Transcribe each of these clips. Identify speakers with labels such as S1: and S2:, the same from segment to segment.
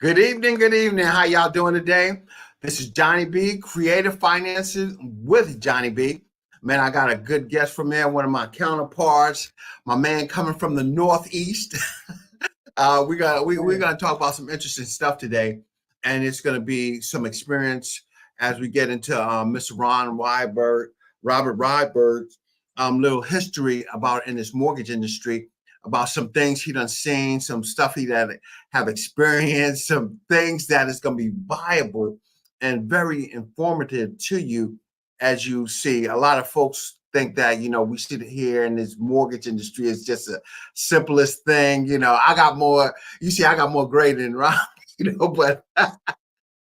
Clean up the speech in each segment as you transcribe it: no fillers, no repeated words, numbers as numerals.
S1: Good evening. Good evening. How y'all doing today? This is Johnny B, Creative Finances with Johnny B. Man, I got a good guest from there, one of my counterparts, my man coming from the Northeast. We're gonna talk about some interesting stuff today, and it's gonna be some experience as we get into Mr. Robert Weinberg's little history about in this mortgage industry, about some things he done seen, some stuff he that have experienced, some things that is gonna be viable and very informative to you. As you see, a lot of folks think that we sit here in this mortgage industry is just a simplest thing. I got more. You see, I got more grade than Rob. But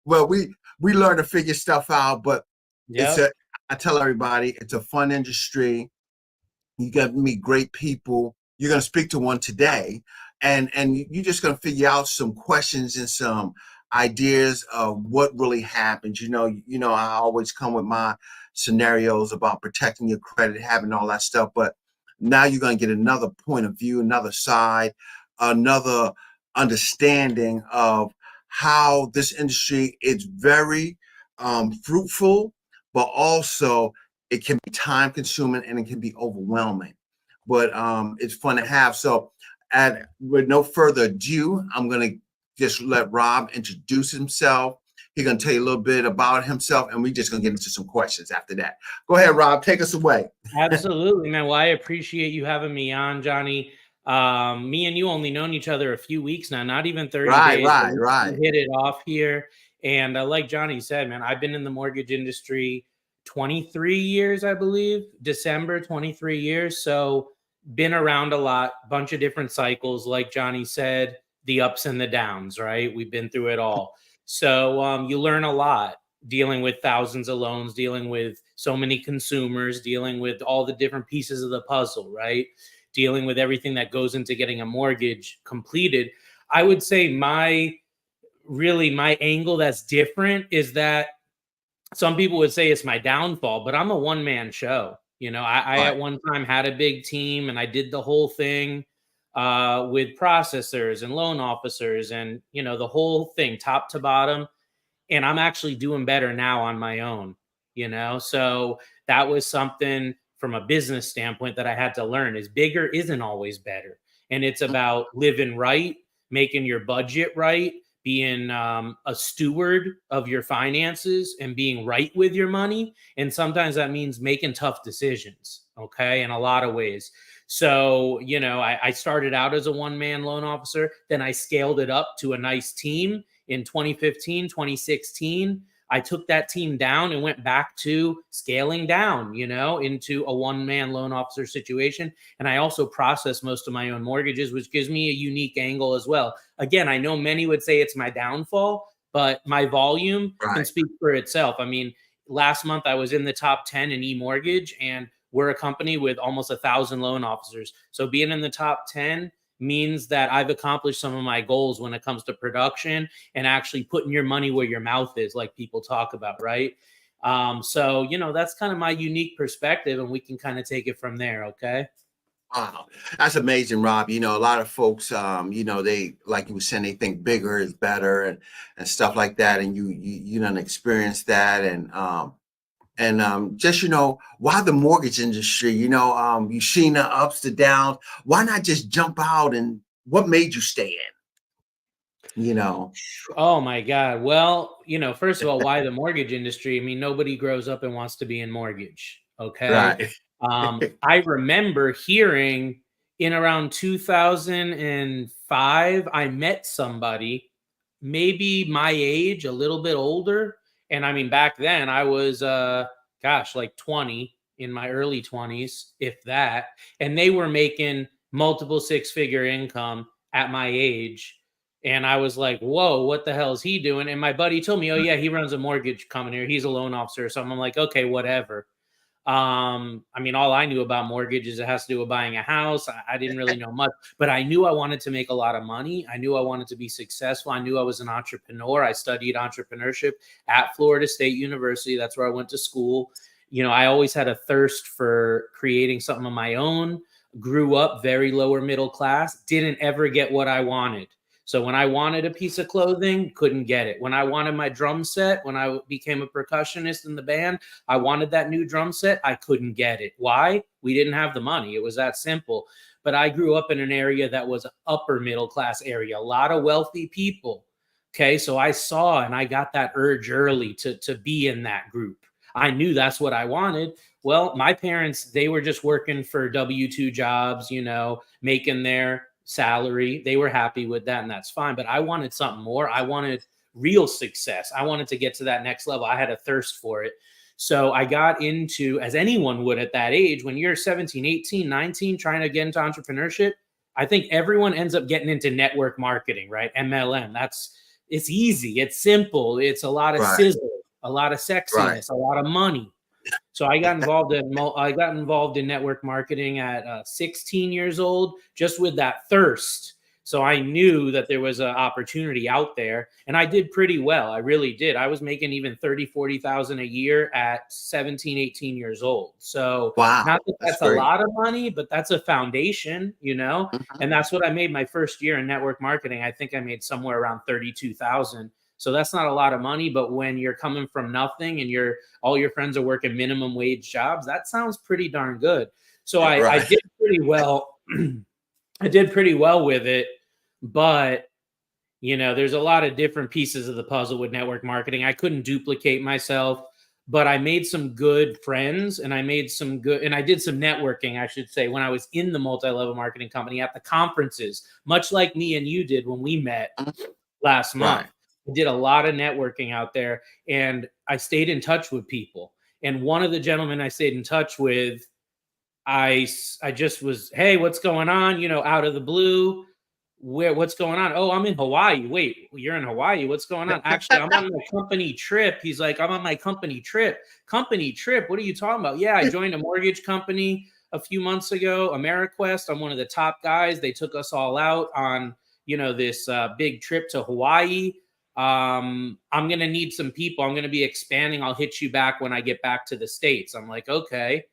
S1: well, we learn to figure stuff out. But
S2: Yep.
S1: I tell everybody, it's a fun industry. You got to meet great people. You're going to speak to one today, and you're just going to figure out some questions and some ideas of what really happens. I always come with my scenarios about protecting your credit, having all that stuff. But now you're going to get another point of view, another side, another understanding of how this industry is very fruitful, but also it can be time consuming and it can be overwhelming. But it's fun to have. So with no further ado, I'm going to just let Rob introduce himself. He's going to tell you a little bit about himself, and we're just going to get into some questions after that. Go ahead, Rob. Take us away.
S2: Absolutely, man. Well, I appreciate you having me on, Johnny. Me and you only known each other a few weeks now, not even 30 days.
S1: Right.
S2: We hit it off here. And like Johnny said, man, I've been in the mortgage industry 23 years, I believe. December, 23 years. So been around a lot, bunch of different cycles. Like Johnny said, the ups and the downs, right? We've been through it all. So you learn a lot dealing with thousands of loans, dealing with so many consumers, dealing with all the different pieces of the puzzle, right? Dealing with everything that goes into getting a mortgage completed. I would say my angle that's different is that some people would say it's my downfall, but I'm a one-man show. I at one time had a big team and I did the whole thing with processors and loan officers and, the whole thing top to bottom. And I'm actually doing better now on my own, So that was something from a business standpoint that I had to learn is bigger isn't always better. And it's about living right, making your budget right, being a steward of your finances and being right with your money. And sometimes that means making tough decisions, okay, in a lot of ways. So, I started out as a one-man loan officer, then I scaled it up to a nice team in 2015, 2016. I took that team down and went back to scaling down, into a one-man loan officer situation. And I also process most of my own mortgages, which gives me a unique angle as well. Again, I know many would say it's my downfall, but my volume can speak for itself. I mean, last month I was in the top 10 in EMortgage, and we're a company with almost 1,000 loan officers. So being in the top 10 means that I've accomplished some of my goals when it comes to production and actually putting your money where your mouth is, like people talk about, right? So, that's kind of my unique perspective, and we can kind of take it from there, okay?
S1: Wow, that's amazing, Rob. A lot of folks, they, like you were saying, they think bigger is better and stuff like that, and you done experienced that, and just why the mortgage industry? You've seen the ups, the downs. Why not just jump out? And what made you stay in?
S2: Oh my God. Well, first of all, why the mortgage industry? I mean, nobody grows up and wants to be in mortgage. Okay.
S1: Right.
S2: I remember hearing in around 2005, I met somebody maybe my age, a little bit older. And I mean, back then I was, like 20, in my early 20s, if that. And they were making multiple six-figure income at my age. And I was like, whoa, what the hell is he doing? And my buddy told me, oh, yeah, he runs a mortgage company, or he's a loan officer or something. I'm like, okay, whatever. I mean, all I knew about mortgages, it has to do with buying a house. I didn't really know much, but I knew I wanted to make a lot of money. I knew I wanted to be successful. I knew I was an entrepreneur. I studied entrepreneurship at Florida State University. That's where I went to school. I always had a thirst for creating something of my own. Grew up very lower middle class, didn't ever get what I wanted. So when I wanted a piece of clothing, couldn't get it. When I wanted my drum set, when I became a percussionist in the band, I wanted that new drum set. I couldn't get it. Why? We didn't have the money. It was that simple. But I grew up in an area that was an upper middle class area, a lot of wealthy people. Okay. So I saw and I got that urge early to be in that group. I knew that's what I wanted. Well, my parents, they were just working for W-2 jobs, making their salary. They were happy with that, and that's fine. But I wanted something more. I wanted real success. I wanted to get to that next level. I had a thirst for it. So I got into, as anyone would at that age, when you're 17, 18, 19, trying to get into entrepreneurship, I think everyone ends up getting into network marketing, right? MLM. It's easy. It's simple. It's a lot of sizzle, a lot of sexiness, a lot of money. So I got involved in network marketing at 16 years old, just with that thirst. So I knew that there was an opportunity out there, and I did pretty well. I really did. I was making even 30, 40,000 a year at 17, 18 years old. So not that that's a lot of money, but that's a foundation, and that's what I made my first year in network marketing. I think I made somewhere around 32,000. So that's not a lot of money, but when you're coming from nothing and all your friends are working minimum wage jobs, that sounds pretty darn good. So I did pretty well. I did pretty well with it, but there's a lot of different pieces of the puzzle with network marketing. I couldn't duplicate myself, but I made some good friends and I did some networking, I should say, when I was in the multi-level marketing company at the conferences, much like me and you did when we met last month. I did a lot of networking out there, and I stayed in touch with people. And one of the gentlemen I stayed in touch with, I just was, hey, what's going on? Out of the blue, what's going on? Oh, I'm in Hawaii. Wait, you're in Hawaii. What's going on? Actually, I'm on my company trip. He's like, I'm on my company trip. Company trip? What are you talking about? Yeah, I joined a mortgage company a few months ago, AmeriQuest. I'm one of the top guys. They took us all out on, this big trip to Hawaii. I'm going to need some people. I'm going to be expanding. I'll hit you back when I get back to the States. I'm like, okay.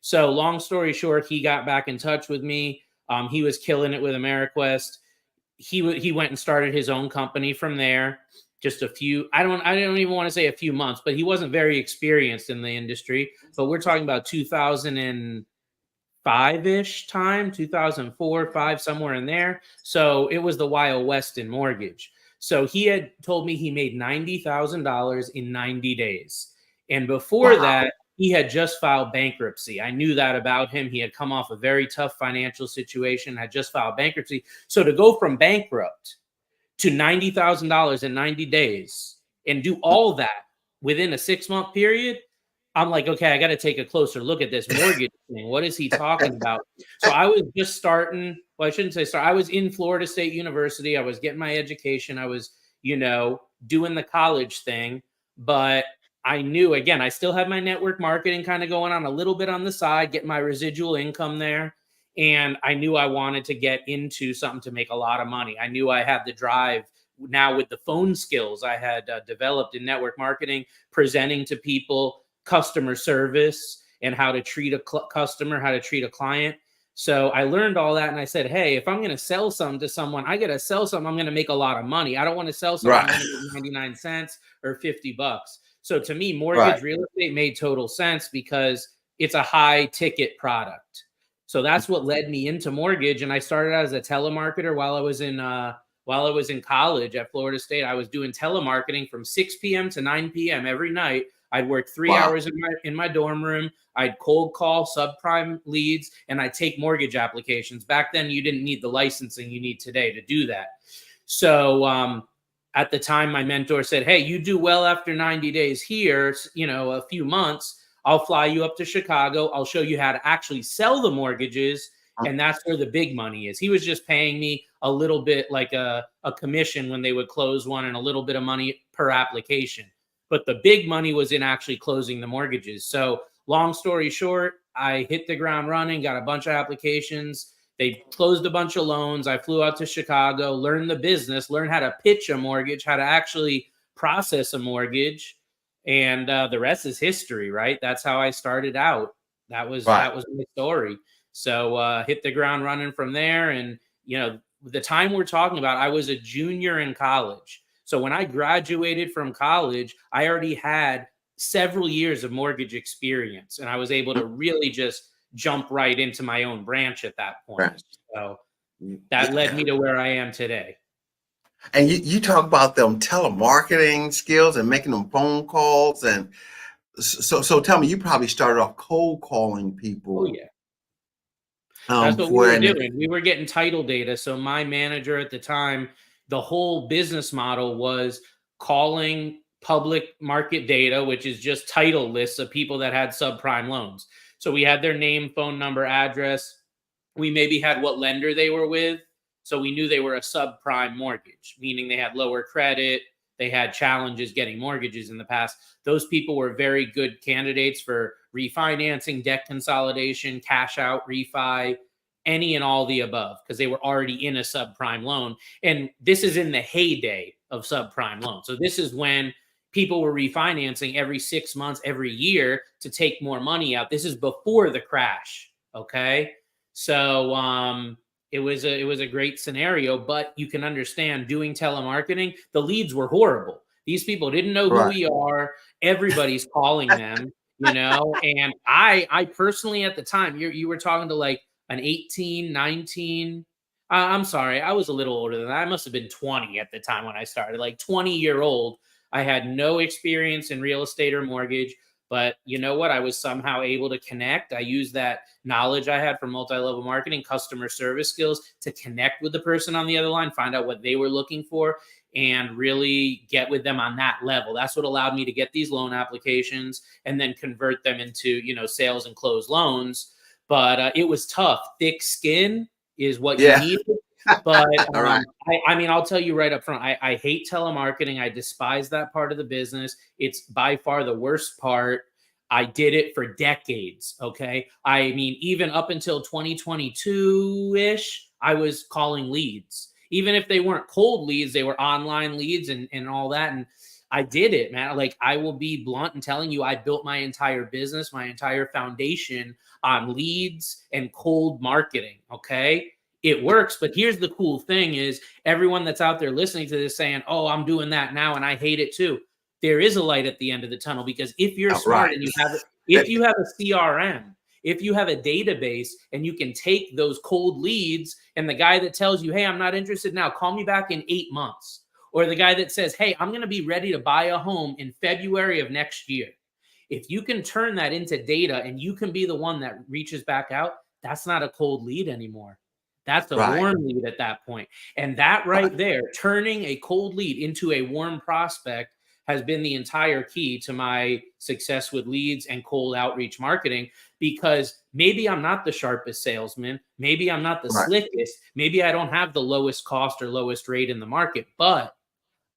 S2: So long story short, he got back in touch with me. He was killing it with AmeriQuest. He went and started his own company from there. Just I don't even want to say a few months, but he wasn't very experienced in the industry. But we're talking about 2005-ish time, 2004, 5, somewhere in there. So it was the Wild West in mortgage. So he had told me he made $90,000 in 90 days. And before that, he had just filed bankruptcy. I knew that about him. He had come off a very tough financial situation, had just filed bankruptcy. So to go from bankrupt to $90,000 in 90 days and do all that within a 6-month period, I'm like, okay, I got to take a closer look at this mortgage thing. What is he talking about? So I was just starting. Well, I shouldn't say start. I was in Florida State University. I was getting my education. I was, doing the college thing. But I knew, again, I still had my network marketing kind of going on a little bit on the side, get my residual income there. And I knew I wanted to get into something to make a lot of money. I knew I had the drive now with the phone skills I had developed in network marketing, presenting to people, customer service, and how to treat a customer, how to treat a client. So I learned all that, and I said, hey, if I'm going to sell something to someone, I got to sell something I'm going to make a lot of money. I don't want to sell something I'm going to make 99 cents or $50. So to me, mortgage real estate made total sense because it's a high ticket product. So that's what led me into mortgage. And I started out as a telemarketer while I was in college at Florida State. I was doing telemarketing from 6 p.m. to 9 p.m. every night. I'd work 3 hours in my dorm room. I'd cold call subprime leads, and I'd take mortgage applications. Back then, you didn't need the licensing you need today to do that. So at the time, my mentor said, hey, you do well after 90 days here, a few months, I'll fly you up to Chicago. I'll show you how to actually sell the mortgages. And that's where the big money is. He was just paying me a little bit like a commission when they would close one and a little bit of money per application. But the big money was in actually closing the mortgages. So long story short, I hit the ground running, got a bunch of applications. They closed a bunch of loans. I flew out to Chicago, learned the business, learned how to pitch a mortgage, how to actually process a mortgage. And the rest is history, right? That's how I started out. That was my story. So hit the ground running from there. And, the time we're talking about, I was a junior in college. So when I graduated from college, I already had several years of mortgage experience, and I was able to really just jump right into my own branch at that point.
S1: Right.
S2: So that led me to where I am today.
S1: And you talk about them telemarketing skills and making them phone calls. And so tell me, you probably started off cold calling people.
S2: Oh, yeah. That's what we
S1: Where
S2: were
S1: in the-
S2: doing. We were getting title data. So my manager at the time, the whole business model was calling public market data, which is just title lists of people that had subprime loans. So we had their name, phone number, address. We maybe had what lender they were with. So we knew they were a subprime mortgage, meaning they had lower credit. They had challenges getting mortgages in the past. Those people were very good candidates for refinancing, debt consolidation, cash out, refi, any and all the above, because they were already in a subprime loan. And this is in the heyday of subprime loans. So this is when people were refinancing every 6 months, every year to take more money out. This is before the crash. Okay. So it was a great scenario, but you can understand doing telemarketing, the leads were horrible. These people didn't know who we are. Everybody's calling them, and I personally at the time, you were talking to like an 18, 19. I'm sorry, I was a little older than that. I must have been 20 at the time when I started, like 20-year-old. I had no experience in real estate or mortgage. But you know what? I was somehow able to connect. I used that knowledge I had from multi-level marketing, customer service skills to connect with the person on the other line, find out what they were looking for, and really get with them on that level. That's what allowed me to get these loan applications and then convert them into, sales and close loans. But it was tough. Thick skin is what you need. But
S1: right.
S2: I mean, I'll tell you right up front, I hate telemarketing. I despise that part of the business. It's by far the worst part. I did it for decades. Okay. I mean, even up until 2022-ish, I was calling leads. Even if they weren't cold leads, they were online leads and all that. And I did it, man. Like, I will be blunt and telling you, I built my entire business, my entire foundation on leads and cold marketing. Okay. It works, but here's the cool thing is everyone that's out there listening to this saying, oh, I'm doing that now and I hate it too. There is a light at the end of the tunnel, because if you're smart and you have a CRM, if you have a database and you can take those cold leads, and the guy that tells you, hey, I'm not interested now, call me back in 8 months. Or the guy that says, hey, I'm going to be ready to buy a home in February of next year. If you can turn that into data and you can be the one that reaches back out, that's not a cold lead anymore. That's a warm lead at that point. And that right there, turning a cold lead into a warm prospect, has been the entire key to my success with leads and cold outreach marketing, because maybe I'm not the sharpest salesman. Maybe I'm not the slickest. Maybe I don't have the lowest cost or lowest rate in the market, but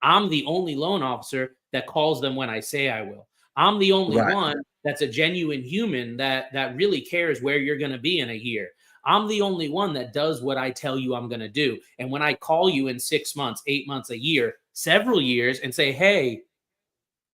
S2: I'm the only loan officer that calls them when I say I will. I'm the only one that's a genuine human that really cares where you're going to be in a year. I'm the only one that does what I tell you I'm going to do. And when I call you in 6 months, 8 months, a year, several years, and say, hey,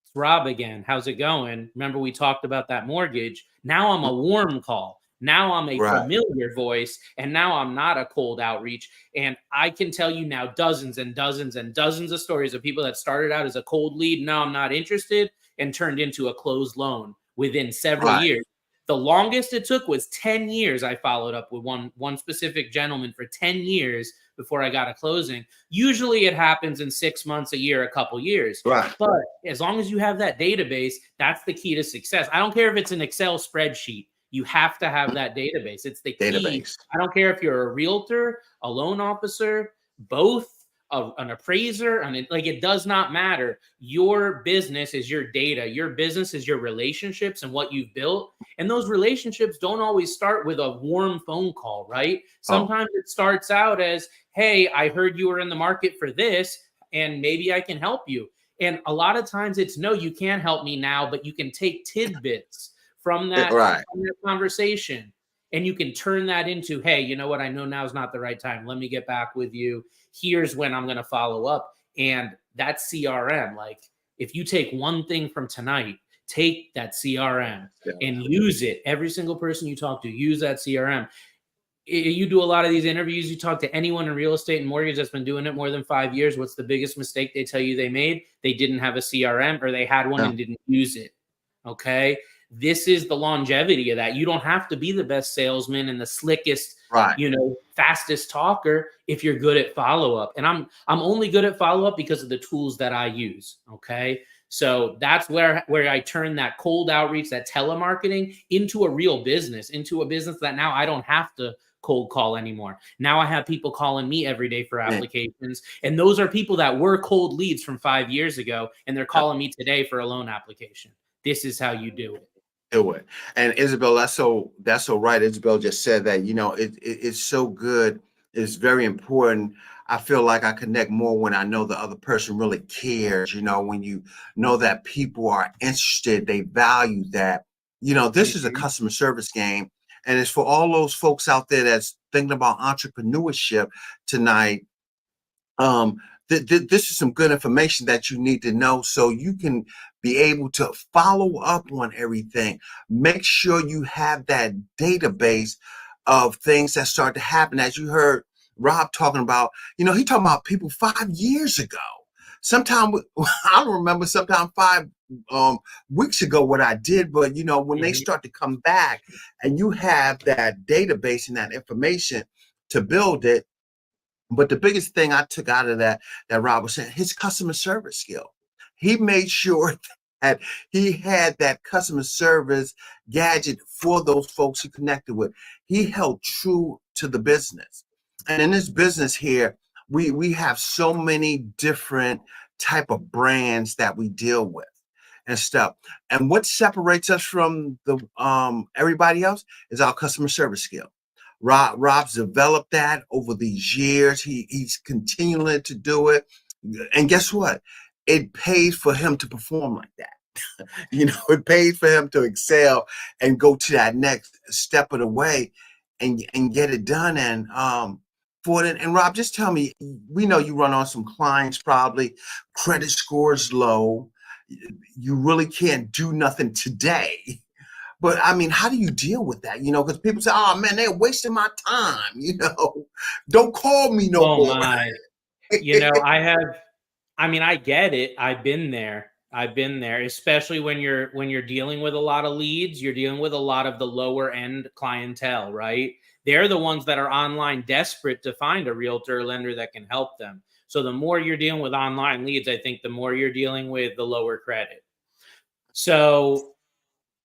S2: it's Rob again. How's it going? Remember we talked about that mortgage? Now I'm a warm call. Now I'm a familiar voice, and now I'm not a cold outreach. And I can tell you now dozens and dozens and dozens of stories of people that started out as a cold lead, no, I'm not interested, and turned into a closed loan within several years. The longest it took was 10 years. I followed up with one specific gentleman for 10 years before I got a closing. Usually it happens in 6 months, a year, a couple years. But as long as you have that database, that's the key to success. I don't care if it's an Excel spreadsheet. You have to have that database. It's the key. I don't care if you're a realtor, a loan officer, both, an appraiser, it does not matter. Your business is your data. Your business is your relationships and what you've built. And those relationships don't always start with a warm phone call, right? Sometimes it starts out as, hey, I heard you were in the market for this, and maybe I can help you. And a lot of times it's, no, you can't help me now, but you can take tidbits from that conversation, and you can turn that into, hey, you know what? I know now's not the right time. Let me get back with you. Here's when I'm going to follow up. And that CRM, like, if you take one thing from tonight, take that CRM and use it. Every single person you talk to, use that CRM. You do a lot of these interviews, you talk to anyone in real estate and mortgage that's been doing it more than 5 years. What's the biggest mistake they tell you they made? They didn't have a CRM, or they had one
S1: Yeah.
S2: and didn't use it. Okay. This is the longevity of that. You don't have to be the best salesman and the slickest,
S1: Right.
S2: fastest talker if you're good at follow-up. And I'm only good at follow-up because of the tools that I use. Okay. So that's where I turn that cold outreach, that telemarketing, into a real business, into a business that now I don't have to cold call anymore. Now I have people calling me every day for applications. And those are people that were cold leads from 5 years ago, and they're calling me today for a loan application. This is how you do it.
S1: Do it. And Isabel, that's so right. Isabel just said that, it's so good. It's very important. I feel like I connect more when I know the other person really cares, when you know that people are interested, they value that. This is a customer service game. And it's for all those folks out there that's thinking about entrepreneurship tonight. This is some good information that you need to know so you can be able to follow up on everything. Make sure you have that database of things that start to happen. As you heard Rob talking about, he talking about people 5 years ago. Sometime I don't remember, sometime 5 weeks ago what I did, but when they start to come back and you have that database and that information to build it. But the biggest thing I took out of that Rob was saying, his customer service skill. He made sure that he had that customer service gadget for those folks he connected with. He held true to the business. And in this business here, we have so many different type of brands that we deal with and stuff. And what separates us from the everybody else is our customer service skill. Rob's developed that over these years. He's continuing to do it. And guess what? It pays for him to perform like that. It pays for him to excel and go to that next step of the way and get it done. And Rob, just tell me, we know you run on some clients, probably credit scores low. You really can't do nothing today. But I mean, how do you deal with that? Because people say, "Oh man, they're wasting my time." Don't call me no more.
S2: My. I get it. I've been there, especially when you're dealing with a lot of leads, you're dealing with a lot of the lower end clientele, right? They're the ones that are online desperate to find a realtor or lender that can help them. So the more you're dealing with online leads, I think the more you're dealing with the lower credit. So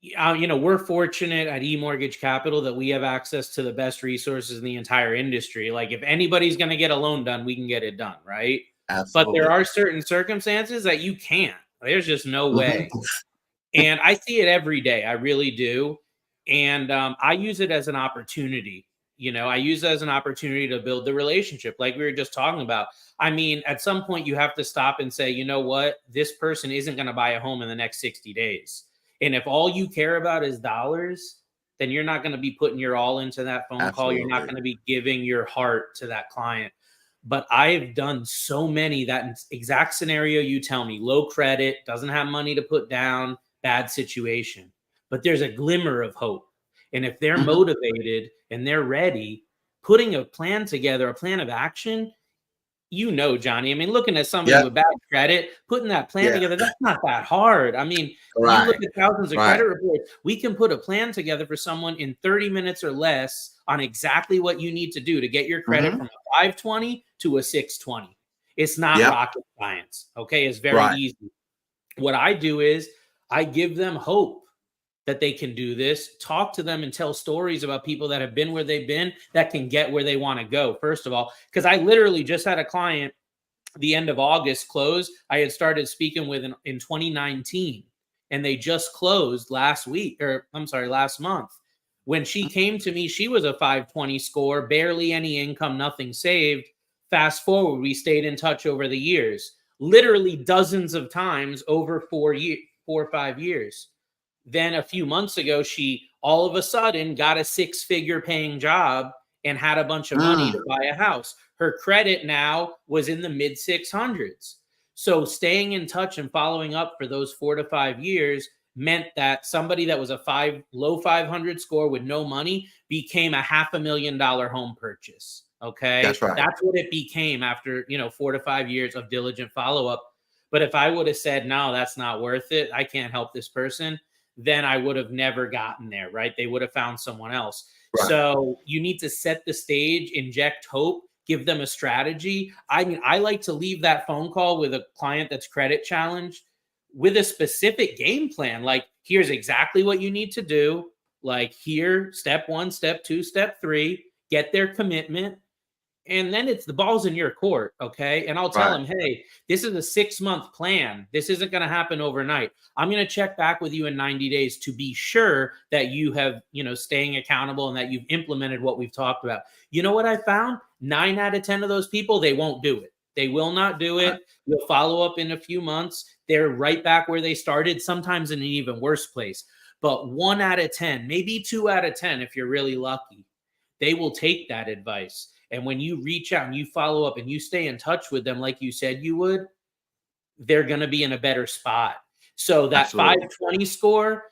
S2: we're fortunate at EMortgage Capital that we have access to the best resources in the entire industry. Like if anybody's going to get a loan done, we can get it done, right?
S1: Absolutely.
S2: But there are certain circumstances that you can't. There's just no way. And I see it every day. I really do. And I use it as an opportunity. I use it as an opportunity to build the relationship like we were just talking about. I mean, at some point you have to stop and say, you know what? This person isn't going to buy a home in the next 60 days. And if all you care about is dollars, then you're not going to be putting your all into that phone call. You're not going to be giving your heart to that client. But I've done so many that exact scenario you tell me, low credit, doesn't have money to put down, bad situation. But there's a glimmer of hope. And if they're motivated and they're ready, putting a plan together, a plan of action, Johnny, I mean, looking at somebody with bad credit, putting that plan together, that's not that hard. I mean, you look at thousands of credit reports, we can put a plan together for someone in 30 minutes or less on exactly what you need to do to get your credit from a 520 to a 620. It's not rocket science. Okay. It's very easy. What I do is I give them hope that they can do this, talk to them and tell stories about people that have been where they've been that can get where they want to go. First of all, because I literally just had a client the end of August close. I had started speaking with in 2019 and they just closed last month. When she came to me, she was a 520 score, barely any income, nothing saved. Fast forward, we stayed in touch over the years, literally dozens of times over 4 or 5 years. Then a few months ago, she all of a sudden got a 6-figure paying job and had a bunch of money to buy a house. Her credit now was in the mid 600s. So staying in touch and following up for those 4 to 5 years meant that somebody that was a low 500 score with no money became a $500,000 home purchase. Okay.
S1: That's right.
S2: That's what it became after, 4 to 5 years of diligent follow-up. But if I would have said, no, that's not worth it, I can't help this person, then I would have never gotten there, right? They would have found someone else.
S1: Right.
S2: So you need to set the stage, inject hope, give them a strategy. I mean, I like to leave that phone call with a client that's credit challenged with a specific game plan. Like, here's exactly what you need to do. Like, here, step 1, step 2, step 3, get their commitment. And then it's the ball's in your court, okay? And I'll tell them, hey, this is a 6-month plan. This isn't going to happen overnight. I'm going to check back with you in 90 days to be sure that you have, staying accountable and that you've implemented what we've talked about. You know what I found? 9 out of 10 of those people, they won't do it. They will not do it. You'll follow up in a few months. They're right back where they started, sometimes in an even worse place. But 1 out of 10, maybe 2 out of 10, if you're really lucky, they will take that advice. And when you reach out and you follow up and you stay in touch with them like you said you would, they're going to be in a better spot. So that Absolutely. 520 score,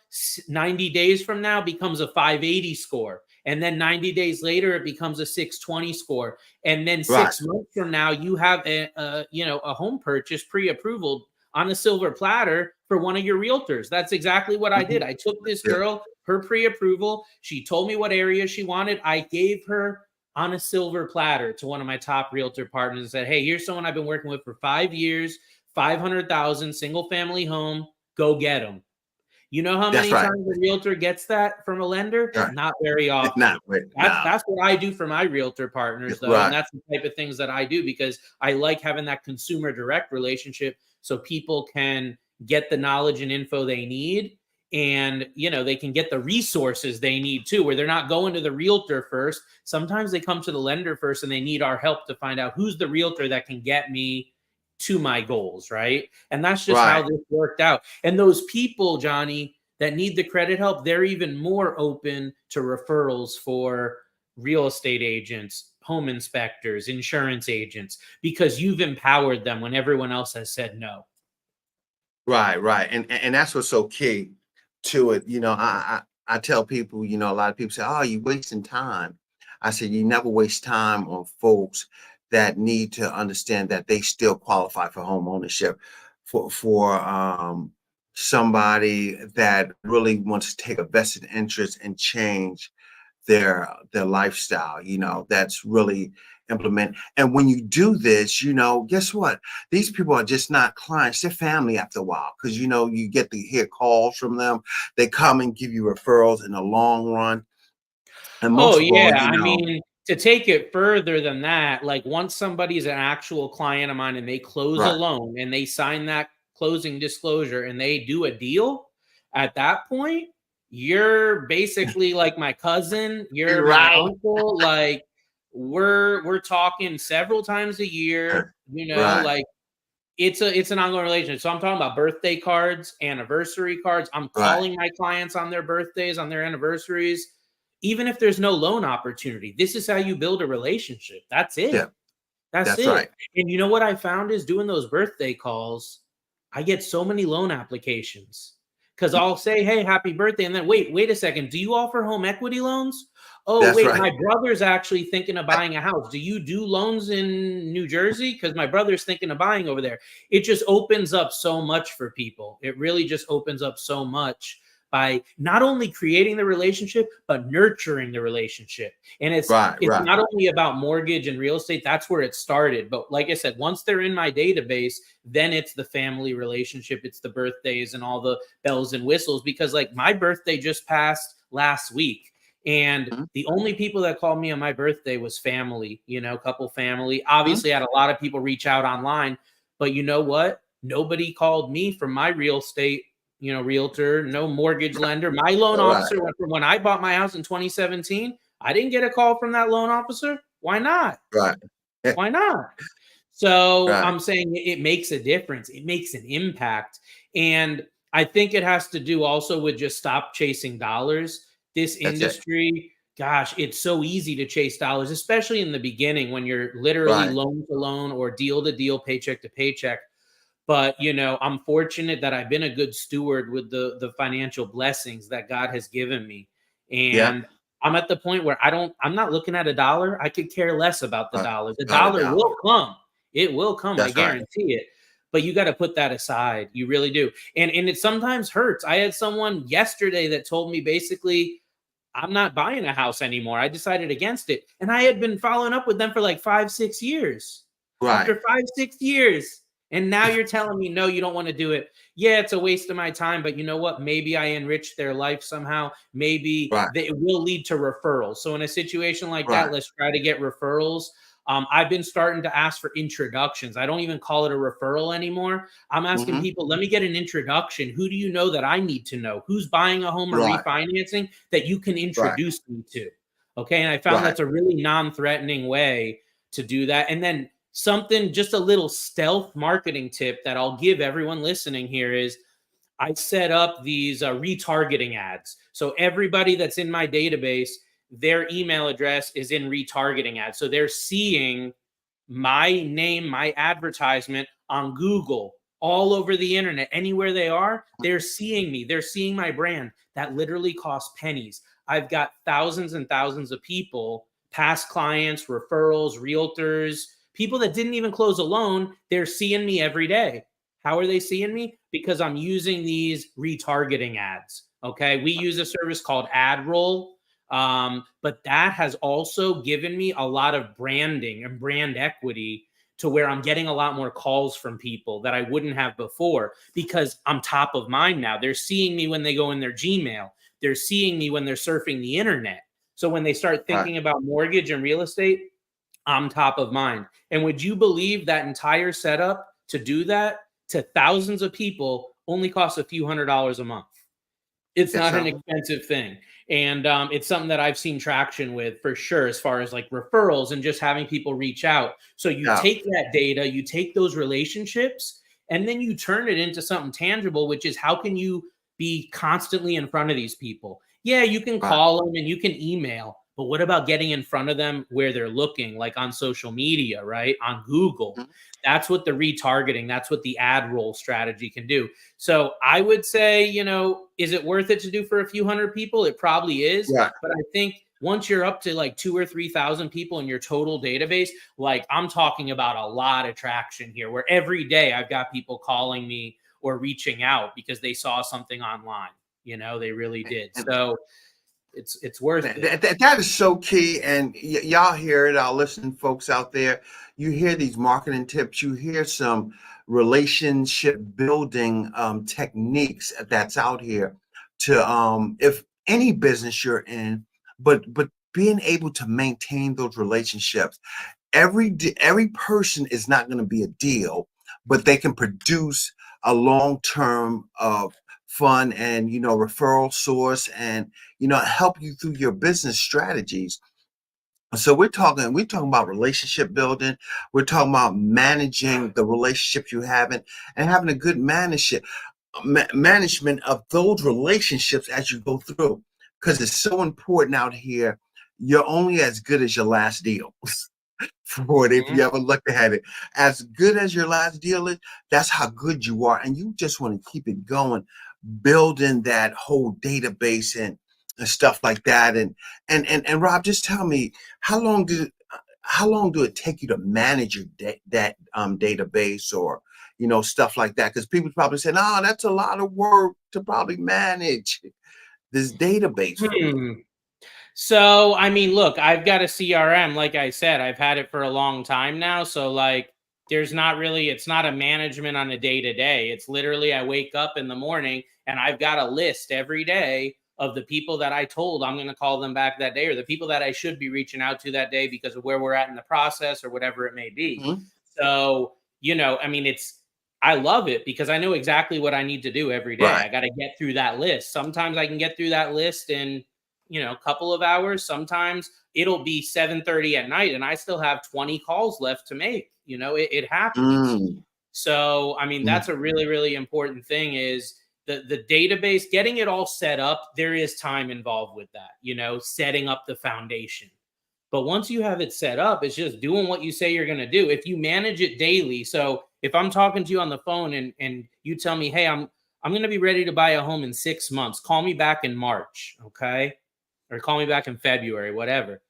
S2: 90 days from now becomes a 580 score. And then 90 days later, it becomes a 620 score. And then 6 months from now, you have a home purchase pre-approval on a silver platter for one of your realtors. That's exactly what I did. I took this girl, her pre-approval. She told me what area she wanted. I gave her on a silver platter to one of my top realtor partners and said, hey, here's someone I've been working with for 5 years, 500,000, single family home, go get them. You know how many times a realtor gets that from a lender? Not very often. That's what I do for my realtor partners, though. And that's the type of things that I do because I like having that consumer direct relationship so people can get the knowledge and info they need. And, they can get the resources they need too, where they're not going to the realtor first. Sometimes they come to the lender first and they need our help to find out who's the realtor that can get me to my goals, right? And that's just how this worked out. And those people, Johnny, that need the credit help, they're even more open to referrals for real estate agents, home inspectors, insurance agents, because you've empowered them when everyone else has said no.
S1: Right. And that's what's so key to it. I tell people, a lot of people say, oh, you're wasting time. I said, you never waste time on folks that need to understand that they still qualify for home ownership. For somebody that really wants to take a vested interest and change their lifestyle, that's really implement. And when you do this, guess what? These people are just not clients, they're family after a while, because you get to hear calls from them. They come and give you referrals in the long run. And most of all,
S2: I mean, to take it further than that, like once somebody's an actual client of mine and they close a loan and they sign that closing disclosure and they do a deal, at that point, you're basically like my cousin, you're my uncle, like we're talking several times a year, like it's an ongoing relationship. So I'm talking about birthday cards, anniversary cards. I'm calling my clients on their birthdays, on their anniversaries. Even if there's no loan opportunity, this is how you build a relationship. That's it.
S1: Yeah.
S2: That's it. Right. And you know what I found is doing those birthday calls, I get so many loan applications because I'll say, hey, happy birthday. And then wait a second. Do you offer home equity loans? Oh, that's wait, my brother's actually thinking of buying a house. Do you do loans in New Jersey? Because my brother's thinking of buying over there. It just opens up so much for people. It really just opens up so much by not only creating the relationship, but nurturing the relationship. And it's not only about mortgage and real estate. That's where it started. But like I said, once they're in my database, then it's the family relationship. It's the birthdays and all the bells and whistles, because like my birthday just passed last week. And the only people that called me on my birthday was family, couple family. Obviously, I had a lot of people reach out online, but you know what? Nobody called me from my real estate realtor, no mortgage lender. My loan officer, when I bought my house in 2017, I didn't get a call from that loan officer. Why not? Why not? So I'm saying it makes a difference. It makes an impact. And I think it has to do also with just stop chasing dollars. This industry, gosh, it's so easy to chase dollars, especially in the beginning when you're literally loan to loan or deal to deal, paycheck to paycheck. But, I'm fortunate that I've been a good steward with the financial blessings that God has given me.
S1: Yeah.
S2: And I'm at the point where I'm not looking at a dollar. I could care less about the
S1: Uh,
S2: dollar. The
S1: not a
S2: dollar
S1: dollar.
S2: will come. It will come. I
S1: That's right.
S2: guarantee it. But you got to put that aside. You really do. And it sometimes hurts. I had someone yesterday that told me basically, I'm not buying a house anymore. I decided against it. And I had been following up with them for like 5, 6 years.
S1: Right.
S2: After 5, 6 years. And now you're telling me, no, you don't want to do it. Yeah, it's a waste of my time. But you know what? Maybe I enriched their life somehow. Maybe
S1: Right.
S2: it will lead to referrals. So in a situation like that,
S1: Right.
S2: let's try to get referrals. I've been starting to ask for introductions. I don't even call it a referral anymore. I'm asking
S1: Hmm.
S2: people, let me get an introduction. Who do you know that I need to know? Who's buying a home or
S1: Right.
S2: refinancing that you can
S1: Right.
S2: introduce me to? Okay. And I found
S1: Right.
S2: that's a really non-threatening way to do that. And then something, just a little stealth marketing tip that I'll give everyone listening here is I set up these retargeting ads. So everybody that's in my database, their email address is in retargeting ads. So they're seeing my name, my advertisement on Google, all over the internet, anywhere they are, they're seeing me. They're seeing my brand. That literally costs pennies. I've got thousands and thousands of people, past clients, referrals, realtors, people that didn't even close a loan. They're seeing me every day. How are they seeing me? Because I'm using these retargeting ads. Okay. We use a service called AdRoll. But that has also given me a lot of branding and brand equity to where I'm getting a lot more calls from people that I wouldn't have before because I'm top of mind now. They're seeing me when they go in their Gmail. They're seeing me when they're surfing the internet. So when they start
S1: Right.
S2: thinking about mortgage and real estate, I'm top of mind. And would you believe that entire setup to do that to thousands of people only costs a few $100s a month? It's
S1: Yes,
S2: not an
S1: sir.
S2: expensive thing. And it's something that I've seen traction with for sure, as far as like referrals and just having people reach out. So you
S1: Yeah.
S2: take that data, you take those relationships, and then you turn it into something tangible, which is how can you be constantly in front of these people? Yeah, you can
S1: Right.
S2: call them and you can email, but what about getting in front of them where they're looking, like on social media, right? On Google.
S1: Mhm.
S2: That's what the retargeting, that's what the ad roll strategy can do. So I would say, is it worth it to do for a few hundred people? It probably is.
S1: Right.
S2: But I think once you're up to like 2 or 3,000 people in your total database, like I'm talking about a lot of traction here where every day I've got people calling me or reaching out because they saw something online. They really did.
S1: And
S2: So it's worth it.
S1: that is so key. And y'all hear it, our listening folks out there. You hear these marketing tips. You hear some relationship building techniques that's out here to if any business you're in, but being able to maintain those relationships. Every person is not going to be a deal, but they can produce a long-term fun and referral source and help you through your business strategies. So we're talking about relationship building. We're talking about managing the relationships you have and having a good management of those relationships as you go through, because it's so important out here. You're only as good as your last deal. For it, if
S2: Mhm.
S1: you ever look at it, as good as your last deal is, that's how good you are, and you just want to keep it going, building that whole database and stuff like that. And Rob, just tell me, how long did how long do it take you to manage your that database, or stuff like that? Because people probably say, "No, that's a lot of work to probably manage this database for me."
S2: Hmm. So, I mean, look, I've got a CRM. Like I said, I've had it for a long time now. So, like, it's not a management on a day to day. It's literally, I wake up in the morning and I've got a list every day of the people that I told I'm going to call them back that day, or the people that I should be reaching out to that day because of where we're at in the process or whatever it may be.
S1: Mhm.
S2: So, I mean, I love it because I know exactly what I need to do every day.
S1: Right.
S2: I got to get through that list. Sometimes I can get through that list in a couple of hours. Sometimes it'll be 7:30 at night and I still have 20 calls left to make. It happens.
S1: Mm.
S2: So, I mean,
S1: Mm.
S2: that's a really, really important thing is the database, getting it all set up. There is time involved with that, setting up the foundation. But once you have it set up, it's just doing what you say you're going to do. If you manage it daily, so if I'm talking to you on the phone and you tell me, hey, I'm going to be ready to buy a home in 6 months, call me back in March, okay? Or call me back in February, whatever.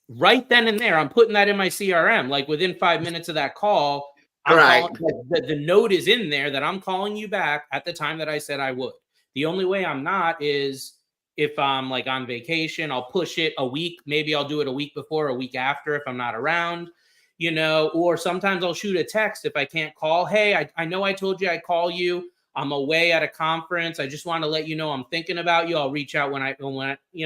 S2: Right then and there, I'm putting that in my CRM. Like within 5 minutes of that call, I'm
S1: Right.
S2: calling, the note is in there that I'm calling you back at the time that I said I would. The only way I'm not is if I'm like on vacation, I'll push it a week. Maybe I'll do it a week before, a week after if I'm not around, or sometimes I'll shoot a text if I can't call. Hey, I know I told you I'd call you. I'm away at a conference. I just want to let you know I'm thinking about you. I'll reach out when I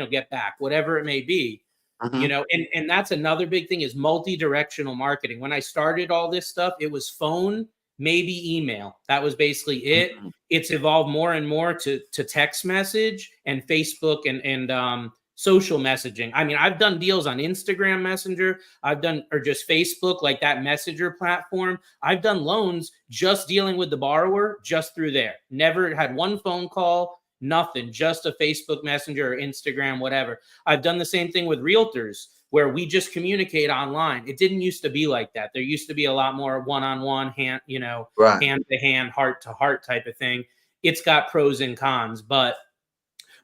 S2: get back, whatever it may be. And that's another big thing is multi-directional marketing. When I started all this stuff, it was phone, maybe email. That was basically it. It's evolved more and more to text message and Facebook and social messaging. I mean, I've done deals on Instagram Messenger. Or just Facebook, like that messenger platform. I've done loans just dealing with the borrower just through there. Never had one phone call, nothing, just a Facebook Messenger or Instagram, whatever. I've done the same thing with realtors where we just communicate online. It didn't used to be like that. There used to be a lot more one-on-one, hand to hand, heart to heart type of thing. It's got pros and cons, but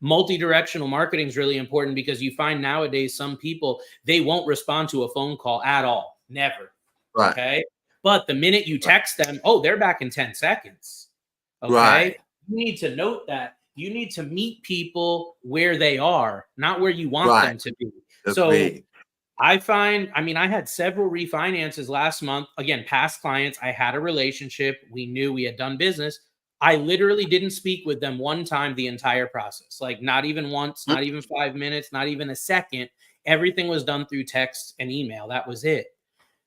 S2: multi-directional marketing is really important because you find nowadays some people, they won't respond to a phone call at all. Never.
S1: Right.
S2: Okay. But the minute you text them, they're back in 10 seconds. Okay.
S1: Right.
S2: You need to note that. You need to meet people where they are, not where you want them to be. I had several refinances last month. Again, past clients, I had a relationship. We knew we had done business. I literally didn't speak with them one time the entire process. Like not even once, not even 5 minutes, not even a second. Everything was done through text and email. That was it.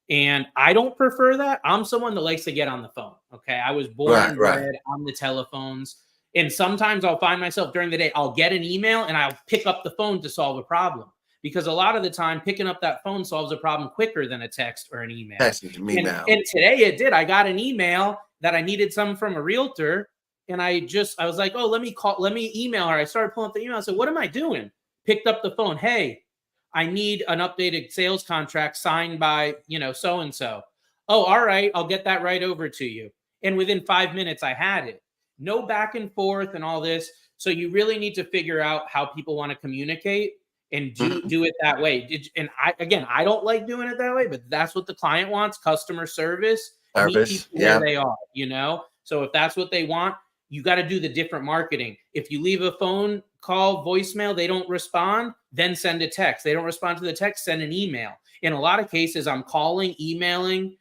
S2: And I don't prefer that. I'm someone that likes to get on the phone. Okay. I was born and bred on the telephones. And sometimes I'll find myself during the day, I'll get an email and I'll pick up the phone to solve a problem. Because a lot of the time, picking up that phone solves a problem quicker than a text or an email. And today it did. I got an email that I needed something from a realtor. And I was like, let me email her. I started pulling up the email. I said, what am I doing? Picked up the phone. Hey, I need an updated sales contract signed by, so-and-so. Oh, all right. I'll get that right over to you. And within 5 minutes, I had it. No back and forth and all this. So you really need to figure out how people want to communicate and do it that way. And I don't like doing it that way, but that's what the client wants, customer service. Meet people where they are, So if that's what they want, you got to do the different marketing. If you leave a phone call, voicemail, they don't respond, then send a text. They don't respond to the text, send an email. In a lot of cases, I'm calling, emailing,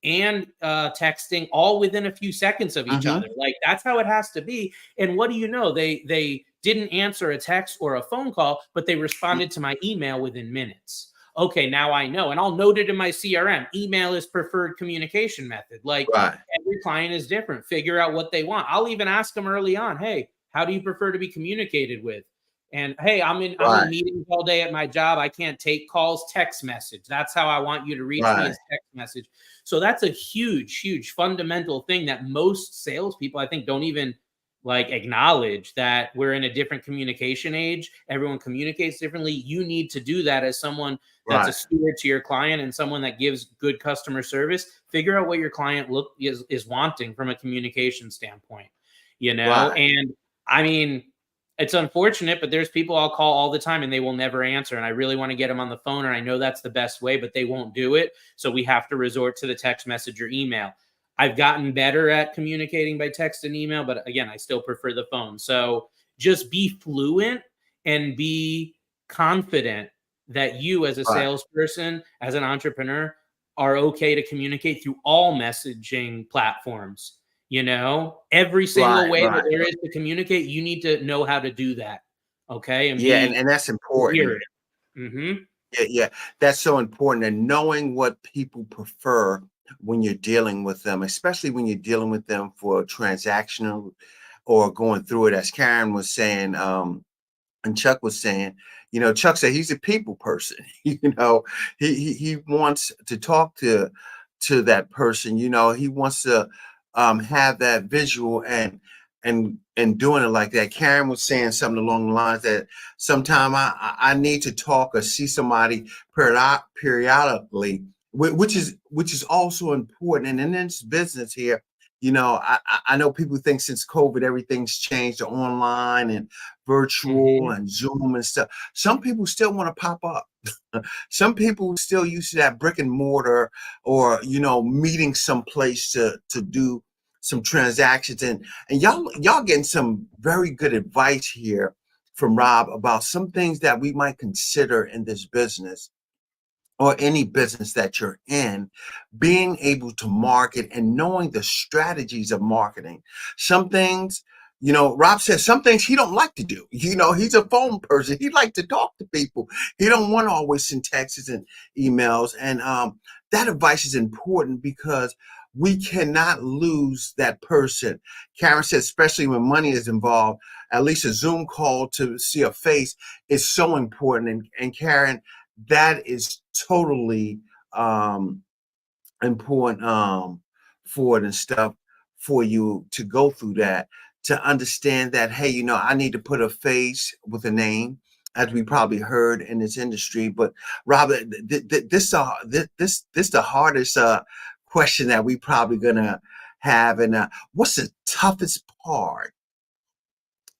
S2: and texting all within a few seconds of each other. Like that's how it has to be. And what do you know? They didn't answer a text or a phone call, but they responded to my email within minutes. Okay, now I know. And I'll note it in my CRM. Email is preferred communication method. Like every client is different. Figure out what they want. I'll even ask them early on, hey, how do you prefer to be communicated with? And hey, I'm in meetings all day at my job. I can't take calls, text message. That's how I want you to reach me is text message. So that's a huge, huge fundamental thing that most salespeople, I think, don't even acknowledge that we're in a different communication age. Everyone communicates differently. You need to do that as someone that's a steward to your client and someone that gives good customer service. Figure out what your client is wanting from a communication standpoint, And I mean, it's unfortunate, but there's people I'll call all the time and they will never answer. And I really want to get them on the phone. And I know that's the best way, but they won't do it. So we have to resort to the text message or email. I've gotten better at communicating by text and email, but again, I still prefer the phone. So just be fluent and be confident that you as a salesperson, as an entrepreneur, are okay to communicate through all messaging platforms. Every single way that there is to communicate, you need to know how to do that. Okay.
S1: And that's important. Yeah. That's so important. And knowing what people prefer when you're dealing with them, especially when you're dealing with them for transactional or going through it, as Karen was saying, and Chuck was saying, Chuck said he's a people person. He wants to talk to that person. He wants to have that visual, and and doing it like that. Karen was saying something along the lines that sometime I need to talk or see somebody periodically, which is also important. And in this business here, I know people think since COVID everything's changed to online and virtual and Zoom and stuff. Some people still want to pop up. Some people still used to that brick and mortar, or meeting someplace to do some transactions. And y'all getting some very good advice here from Rob about some things that we might consider in this business, or any business that you're in, being able to market and knowing the strategies of marketing. Some things, Rob says some things he don't like to do. He's a phone person. He like to talk to people. He don't want to always send texts and emails. And that advice is important because we cannot lose that person. Karen said, especially when money is involved, at least a Zoom call to see a face is so important. And Karen, that is totally important for it and stuff, for you to go through that, to understand that, hey, I need to put a face with a name, as we probably heard in this industry. But Robert, this the hardest question that we probably gonna have. And what's the toughest part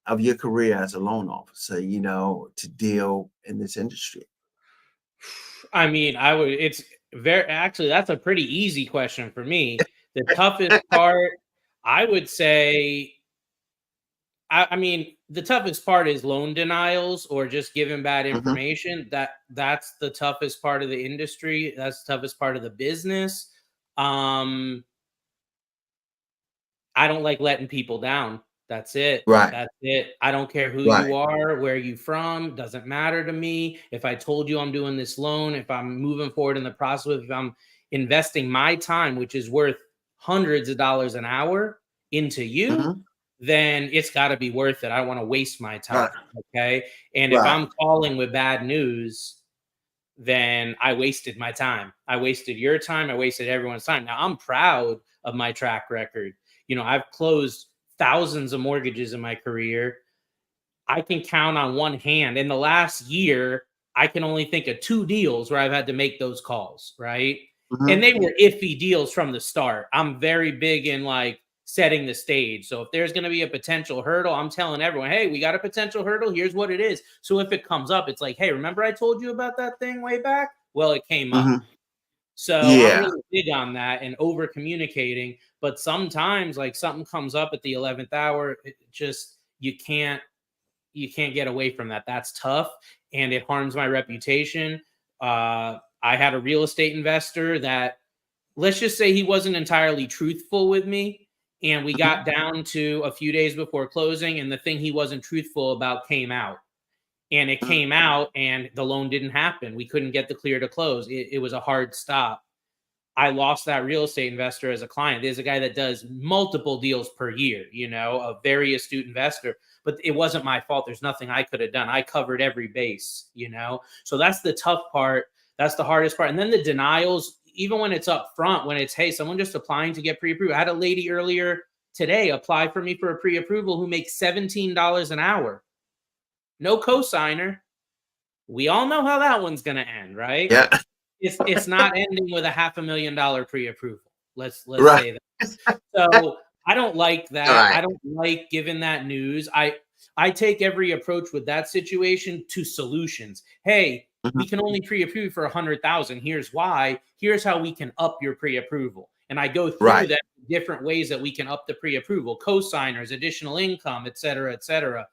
S1: of your career as a loan officer, to deal in this industry?
S2: I mean, it's actually, that's a pretty easy question for me. The toughest part, I would say, I mean, the toughest part is loan denials or just giving bad information. That's the toughest part of the industry. That's the toughest part of the business. I don't like letting people down. That's it.
S1: Right.
S2: That's it. I don't care who
S1: Right.
S2: you are, where you from, doesn't matter to me. If I told you I'm doing this loan, if I'm moving forward in the process, if I'm investing my time, which is worth hundreds of dollars an hour, into you, then it's got to be worth it. I don't want to waste my time.
S1: Right.
S2: Okay. And if I'm calling with bad news, then I wasted my time. I wasted your time. I wasted everyone's time. Now, I'm proud of my track record. I've closed thousands of mortgages in my career. I can count on one hand. In the last year, I can only think of 2 deals where I've had to make those calls, right? And they were iffy deals from the start. I'm very big in setting the stage. So if there's going to be a potential hurdle, I'm telling everyone, hey, we got a potential hurdle. Here's what it is. So if it comes up, it's like, hey, remember I told you about that thing way back? Well, it came up. So I'm really big on that and over communicating. But sometimes something comes up at the 11th hour, it just, you can't get away from that. That's tough. And it harms my reputation. I had a real estate investor that, let's just say, he wasn't entirely truthful with me. And we got down to a few days before closing, and the thing he wasn't truthful about came out. And it came out, and the loan didn't happen. We couldn't get the clear to close. It was a hard stop. I lost that real estate investor as a client. There's a guy that does multiple deals per year, a very astute investor, but it wasn't my fault. There's nothing I could have done. I covered every base, So that's the tough part. That's the hardest part. And then the denials, even when it's up front, when it's, hey, someone just applying to get pre-approved. I had a lady earlier today apply for me for a pre-approval who makes $17 an hour. No cosigner. We all know how that one's going to end, right?
S1: Yeah.
S2: It's not ending with a $500,000 pre-approval. Let's say that. So I don't like that.
S1: Right.
S2: I don't like giving that news. I take every approach with that situation to solutions. Hey, we can only pre-approve for 100,000. Here's why. Here's how we can up your pre-approval. And I go through that different ways that we can up the pre-approval, co-signers, additional income, et cetera, et cetera.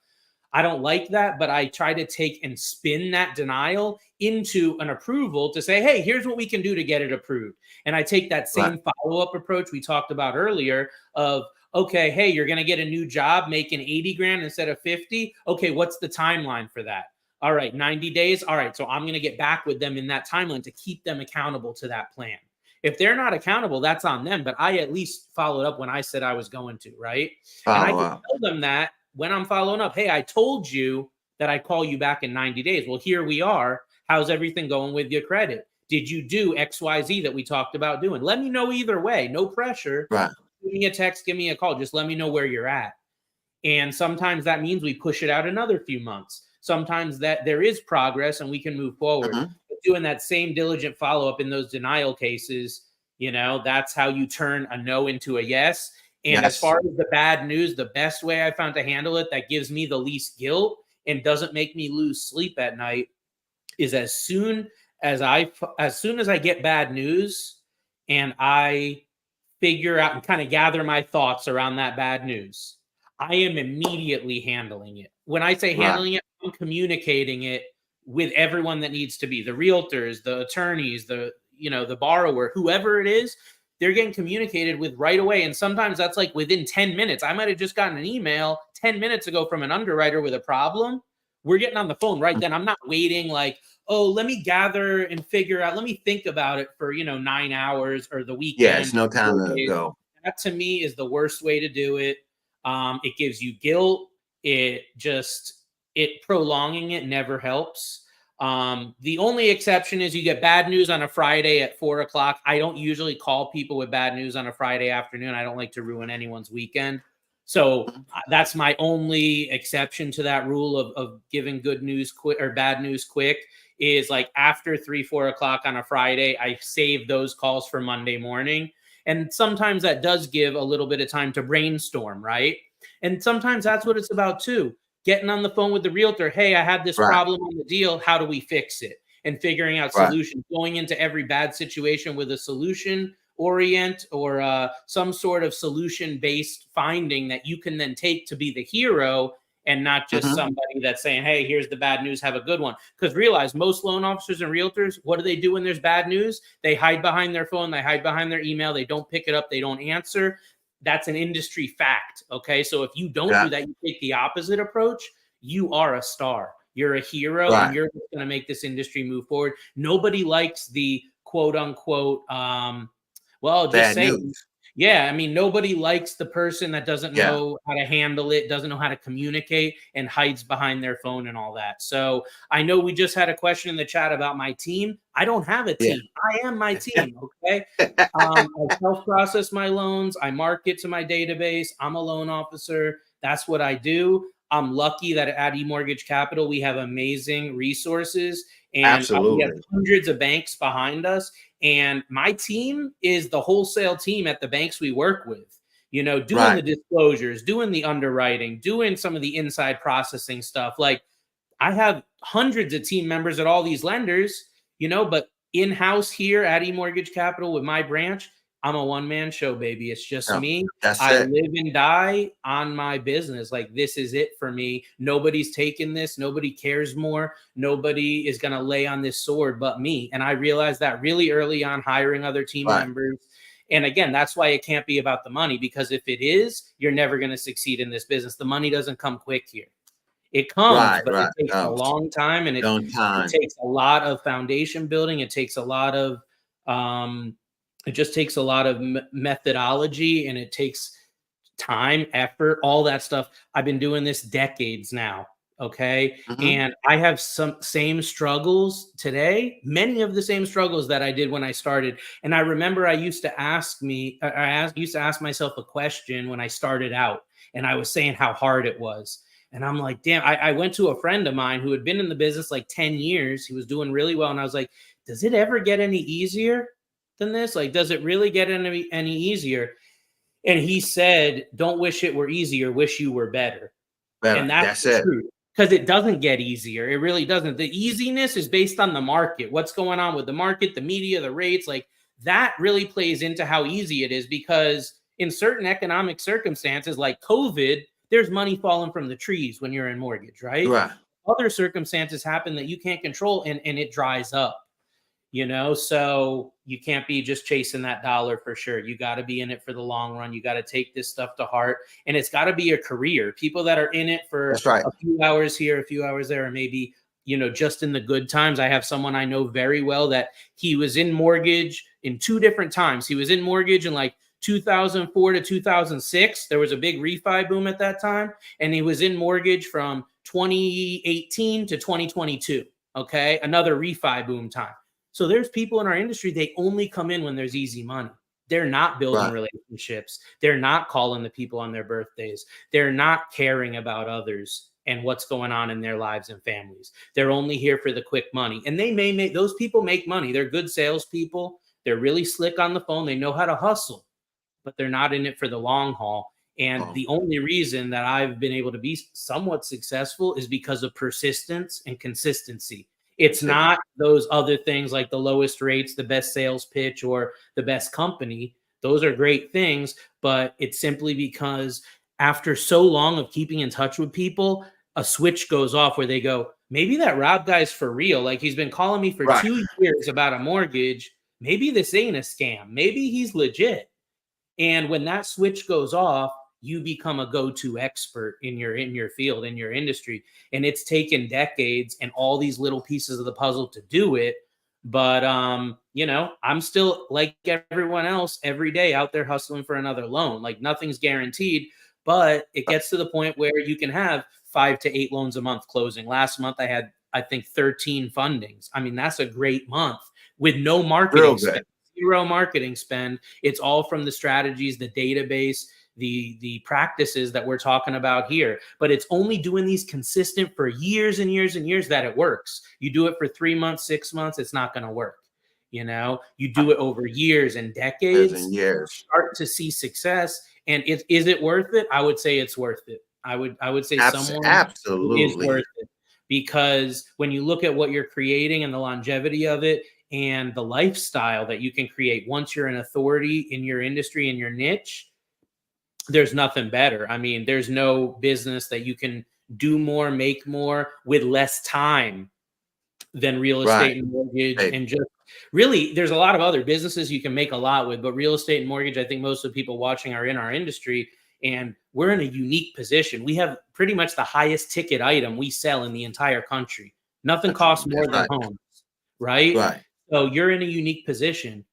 S2: I don't like that, but I try to take and spin that denial into an approval to say, hey, here's what we can do to get it approved. And I take that same follow-up approach we talked about earlier of, okay, hey, you're going to get a new job making 80 grand instead of 50. Okay, what's the timeline for that? All right, 90 days. All right, so I'm going to get back with them in that timeline to keep them accountable to that plan. If they're not accountable, that's on them. But I at least followed up when I said I was going to, right? And I can tell them that when I'm following up, hey, I told you that I'd call you back in 90 days. Well, here we are. How's everything going with your credit? Did you do XYZ that we talked about doing? Let me know either way. No pressure.
S1: Right.
S2: Give me a text, give me a call. Just let me know where you're at. And sometimes that means we push it out another few months. Sometimes that there is progress and we can move forward. But doing that same diligent follow-up in those denial cases, that's how you turn a no into a yes. And as far as the bad news, the best way I found to handle it that gives me the least guilt and doesn't make me lose sleep at night is as soon as I get bad news and I figure out and kind of gather my thoughts around that bad news, I am immediately handling it. When I say handling it, I'm communicating it with everyone that needs to be, the realtors, the attorneys, the borrower, whoever it is, they're getting communicated with right away. And sometimes that's like within 10 minutes. I might have just gotten an email 10 minutes ago from an underwriter with a problem. We're getting on the phone right then. I'm not waiting like, oh, let me gather and figure out, let me think about it for, 9 hours or the weekend.
S1: Yeah, it's no time to go.
S2: That to me is the worst way to do it. It gives you guilt. Prolonging it never helps. The only exception is you get bad news on a Friday at 4:00. I don't usually call people with bad news on a Friday afternoon. I don't like to ruin anyone's weekend. So that's my only exception to that rule of giving good news quick or bad news quick is like after 3-4 o'clock on a Friday, I save those calls for Monday morning. And sometimes that does give a little bit of time to brainstorm, right? And sometimes that's what it's about too. Getting on the phone with the realtor. Hey, I had this problem on the deal. How do we fix it? And figuring out solutions, going into every bad situation with a solution orient or some sort of solution-based finding that you can then take to be the hero and not just somebody that's saying, hey, here's the bad news, have a good one. Because realize most loan officers and realtors, what do when there's bad news? They hide behind their phone, they hide behind their email, they don't pick it up, they don't answer. That's an industry fact, okay? So if you don't do that, you take the opposite approach, you are a star. You're a hero, and you're just going to make this industry move forward. Nobody likes the quote-unquote,
S1: bad news.
S2: Yeah, I mean, nobody likes the person that doesn't know how to handle it, doesn't know how to communicate, and hides behind their phone and all that. So I know we just had a question in the chat about my team. I don't have a team. I am my team, okay? I self-process my loans. I market to my database. I'm a loan officer. That's what I do. I'm lucky that at EMortgage Capital, we have amazing resources. And we have hundreds of banks behind us. And my team is the wholesale team at the banks we work with, doing the disclosures, doing the underwriting, doing some of the inside processing stuff. Like I have hundreds of team members at all these lenders, but in-house here at EMortgage Capital with my branch, I'm a one-man show, baby. It's just me. I live and die on my business. Like, this is it for me. Nobody's taking this. Nobody cares more. Nobody is going to lay on this sword but me. And I realized that really early on, hiring other team members. And again, that's why it can't be about the money, because if it is, you're never going to succeed in this business. The money doesn't come quick here. It comes, but it takes a long time, and it takes a lot of foundation building. It takes a lot of it just takes a lot of methodology, and it takes time, effort, all that stuff. I've been doing this decades now. Okay. And I have some same struggles today, many of the same struggles that I did when I started. And I remember I used to ask myself a question when I started out, and I was saying how hard it was. And I'm like, damn, I went to a friend of mine who had been in the business like 10 years. He was doing really well. And I was like, does it ever get any easier than this? Like, does it really get any easier? And he said, don't wish it were easier, wish you were better. And that's true, because it doesn't get easier. It really doesn't. The easiness is based on the market, what's going on with the market, the media, the rates. Like, that really plays into how easy it is, because in certain economic circumstances like COVID, there's money falling from the trees when you're in mortgage, right? Other circumstances happen that you can't control, and it dries up. So you can't be just chasing that dollar for sure. You got to be in it for the long run. You got to take this stuff to heart, and it's got to be a career. People that are in it for a few hours here, a few hours there, or maybe, just in the good times. I have someone I know very well that he was in mortgage in 2 different times. He was in mortgage in like 2004 to 2006. There was a big refi boom at that time. And he was in mortgage from 2018 to 2022. Okay. Another refi boom time. So there's people in our industry, they only come in when there's easy money. They're not building
S1: Right.
S2: relationships. They're not calling the people on their birthdays. They're not caring about others and what's going on in their lives and families. They're only here for the quick money. And they may make, those people make money. They're good salespeople. They're really slick on the phone. They know how to hustle, but they're not in it for the long haul. And
S1: Oh,
S2: the only reason that I've been able to be somewhat successful is because of persistence and consistency. It's not those other things like the lowest rates, the best sales pitch, or the best company. Those are great things, but it's simply because after so long of keeping in touch with people, a switch goes off where they go, maybe that Rob guy's for real. Like, he's been calling me for
S1: right.
S2: 2 years about a mortgage. Maybe this ain't a scam. Maybe he's legit. And when that switch goes off, you become a go-to expert in your field, in your industry. And it's taken decades and all these little pieces of the puzzle to do it. But I'm still like everyone else every day out there hustling for another loan. Like, nothing's guaranteed, but it gets to the point where you can have 5 to 8 loans a month closing. Last month I had, I think, 13 fundings. I mean, that's a great month with no
S1: Real
S2: marketing spend.
S1: good.
S2: Zero marketing spend. It's all from the strategies, the database, the practices that we're talking about here. But it's only doing these consistent for years and years and years that it works. You do it for 3 months, 6 months, it's not going to work. You do it over years and
S1: Years and
S2: decades,
S1: years.
S2: start to see success. And is it worth it? I would say it's worth it. I would say someone who is worth
S1: Absolutely.
S2: it, because when you look at what you're creating and the longevity of it and the lifestyle that you can create once you're an authority in your industry and your niche, there's nothing better. I mean, there's no business that you can do more, make more with less time than real
S1: Right.
S2: estate and mortgage.
S1: Hey,
S2: And just really, there's a lot of other businesses you can make a lot with, but real estate and mortgage, I think most of the people watching are in our industry, and we're in a unique position. We have pretty much the highest ticket item we sell in the entire country. Nothing costs more
S1: that's
S2: than
S1: right.
S2: homes, right?
S1: Right.
S2: So you're in a unique position.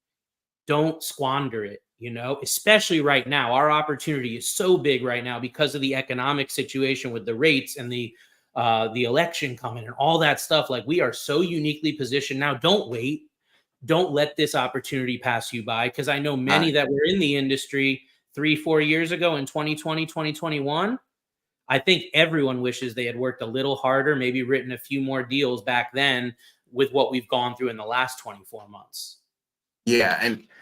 S2: Don't squander it, especially right now. Our opportunity is so big right now because of the economic situation with the rates and the election coming and all that stuff. Like, we are so uniquely positioned now. Don't wait. Don't let this opportunity pass you by, because I know many
S1: Right.
S2: that were in the industry 3-4 years ago in 2020, 2021. I think everyone wishes they had worked a little harder, maybe written a few more deals back then with what we've gone through in the last 24 months.
S1: Yeah,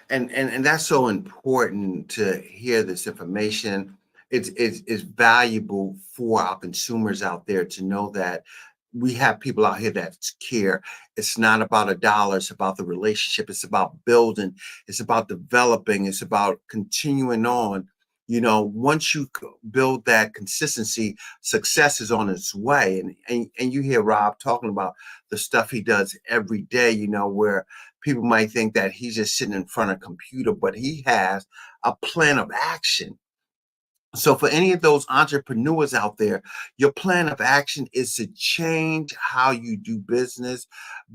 S1: and that's so important to hear this information. It's valuable for our consumers out there to know that we have people out here that care. It's not about a dollar, it's about the relationship, it's about building, it's about developing, it's about continuing on. Once you build that consistency, success is on its way. And you hear Rob talking about the stuff he does every day, where people might think that he's just sitting in front of a computer, but he has a plan of action. So for any of those entrepreneurs out there, your plan of action is to change how you do business,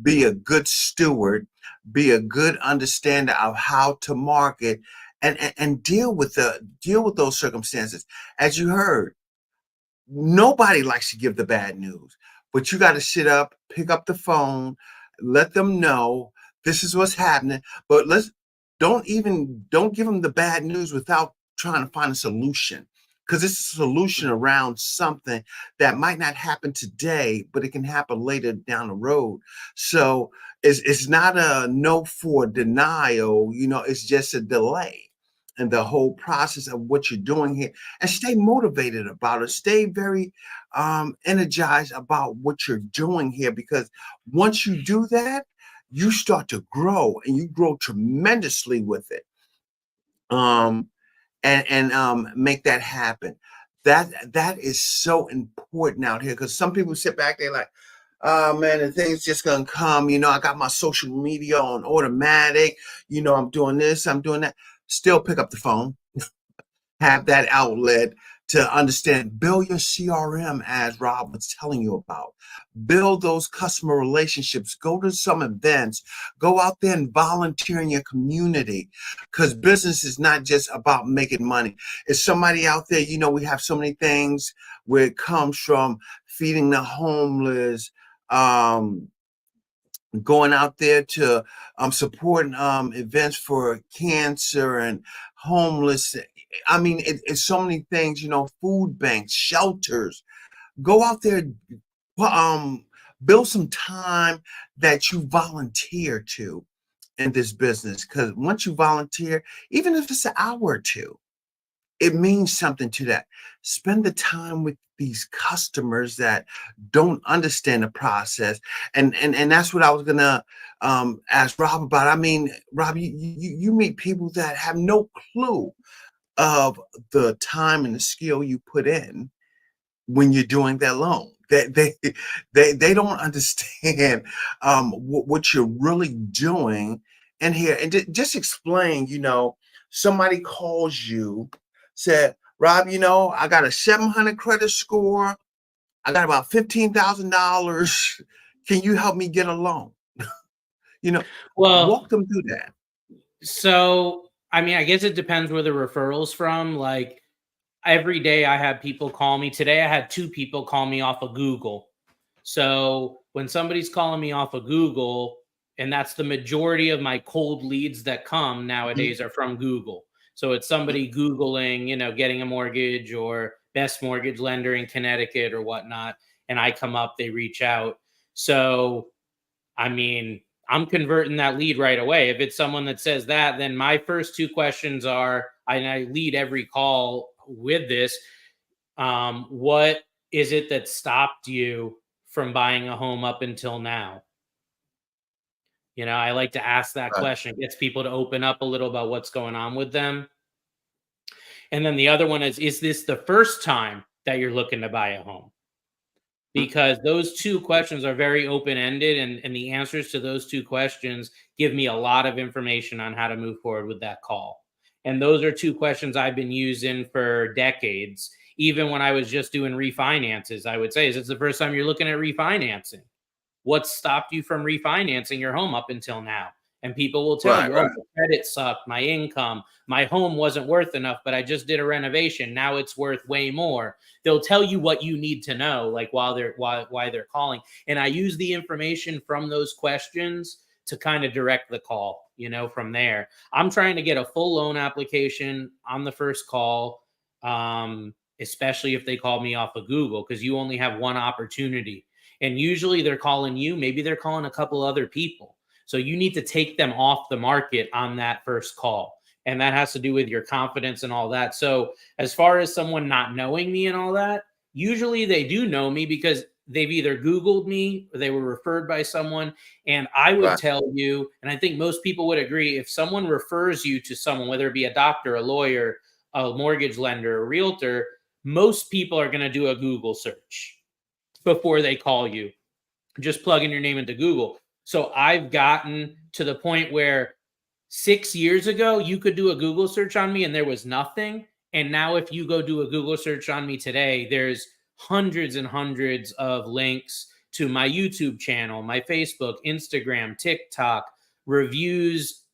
S1: be a good steward, be a good understander of how to market, and deal with those circumstances. As you heard, nobody likes to give the bad news, but you got to sit up, pick up the phone, let them know this is what's happening. But don't give them the bad news without trying to find a solution, because it's a solution around something that might not happen today, but it can happen later down the road. So it's not a no for denial, it's just a delay and the whole process of what you're doing here, and stay motivated about it. Stay very energized about what you're doing here, because once you do that, you start to grow, and you grow tremendously with it. And make that happen. That is so important out here, because some people sit back, they're like, oh man, the thing's just gonna come. I got my social media on automatic. I'm doing this, I'm doing that. Still pick up the phone, have that outlet to understand, build your CRM, as Rob was telling you about. Build those customer relationships, go to some events, go out there and volunteer in your community, because business is not just about making money. It's somebody out there, we have so many things where it comes from feeding the homeless, going out there to supporting events for cancer and homeless. I mean, it's so many things, food banks, shelters. Go out there, build some time that you volunteer to in this business. Because once you volunteer, even if it's an hour or two, it means something to that. Spend the time with these customers that don't understand the process. And that's what I was gonna ask Rob about. I mean, Rob, you meet people that have no clue of the time and the skill you put in when you're doing that loan. They don't understand what you're really doing in here. And just explain, somebody calls you, said, Rob, I got a 700 credit score. I got about $15,000. Can you help me get a loan?
S2: Well,
S1: Walk them through that.
S2: so I mean, I guess it depends where the referral's from. Like every day I have people call me. Today I had 2 people call me off of Google. So when somebody's calling me off of Google, and that's the majority of my cold leads that come nowadays are from Google. So it's somebody Googling, getting a mortgage or best mortgage lender in Connecticut or whatnot. And I come up, they reach out. So, I mean, I'm converting that lead right away. If it's someone that says that, then my first 2 questions are, and I lead every call with this, what is it that stopped you from buying a home up until now? I like to ask that
S1: Right.
S2: question. It gets people to open up a little about what's going on with them. And then the other one is this the first time that you're looking to buy a home? Because those 2 questions are very open-ended, and the answers to those 2 questions give me a lot of information on how to move forward with that call. And those are 2 questions I've been using for decades. Even when I was just doing refinances, I would say, is this the first time you're looking at refinancing? What stopped you from refinancing your home up until now? And people will tell
S1: Right,
S2: you, oh,
S1: right.
S2: my credit sucked, my income, my home wasn't worth enough, but I just did a renovation. Now it's worth way more. They'll tell you what you need to know, like why they're calling. And I use the information from those questions to kind of direct the call, from there. I'm trying to get a full loan application on the first call, especially if they call me off of Google, because you only have one opportunity. And usually they're calling you, maybe they're calling a couple other people. So you need to take them off the market on that first call. And that has to do with your confidence and all that. So as far as someone not knowing me and all that, usually they do know me because they've either Googled me or they were referred by someone. And I would
S1: Right.
S2: tell you, and I think most people would agree, if someone refers you to someone, whether it be a doctor, a lawyer, a mortgage lender, a realtor, most people are going to do a Google search before they call you, just plugging your name into Google. So I've gotten to the point where 6 years ago, you could do a Google search on me and there was nothing. And now if you go do a Google search on me today, there's hundreds and hundreds of links to my YouTube channel, my Facebook, Instagram, TikTok, reviews,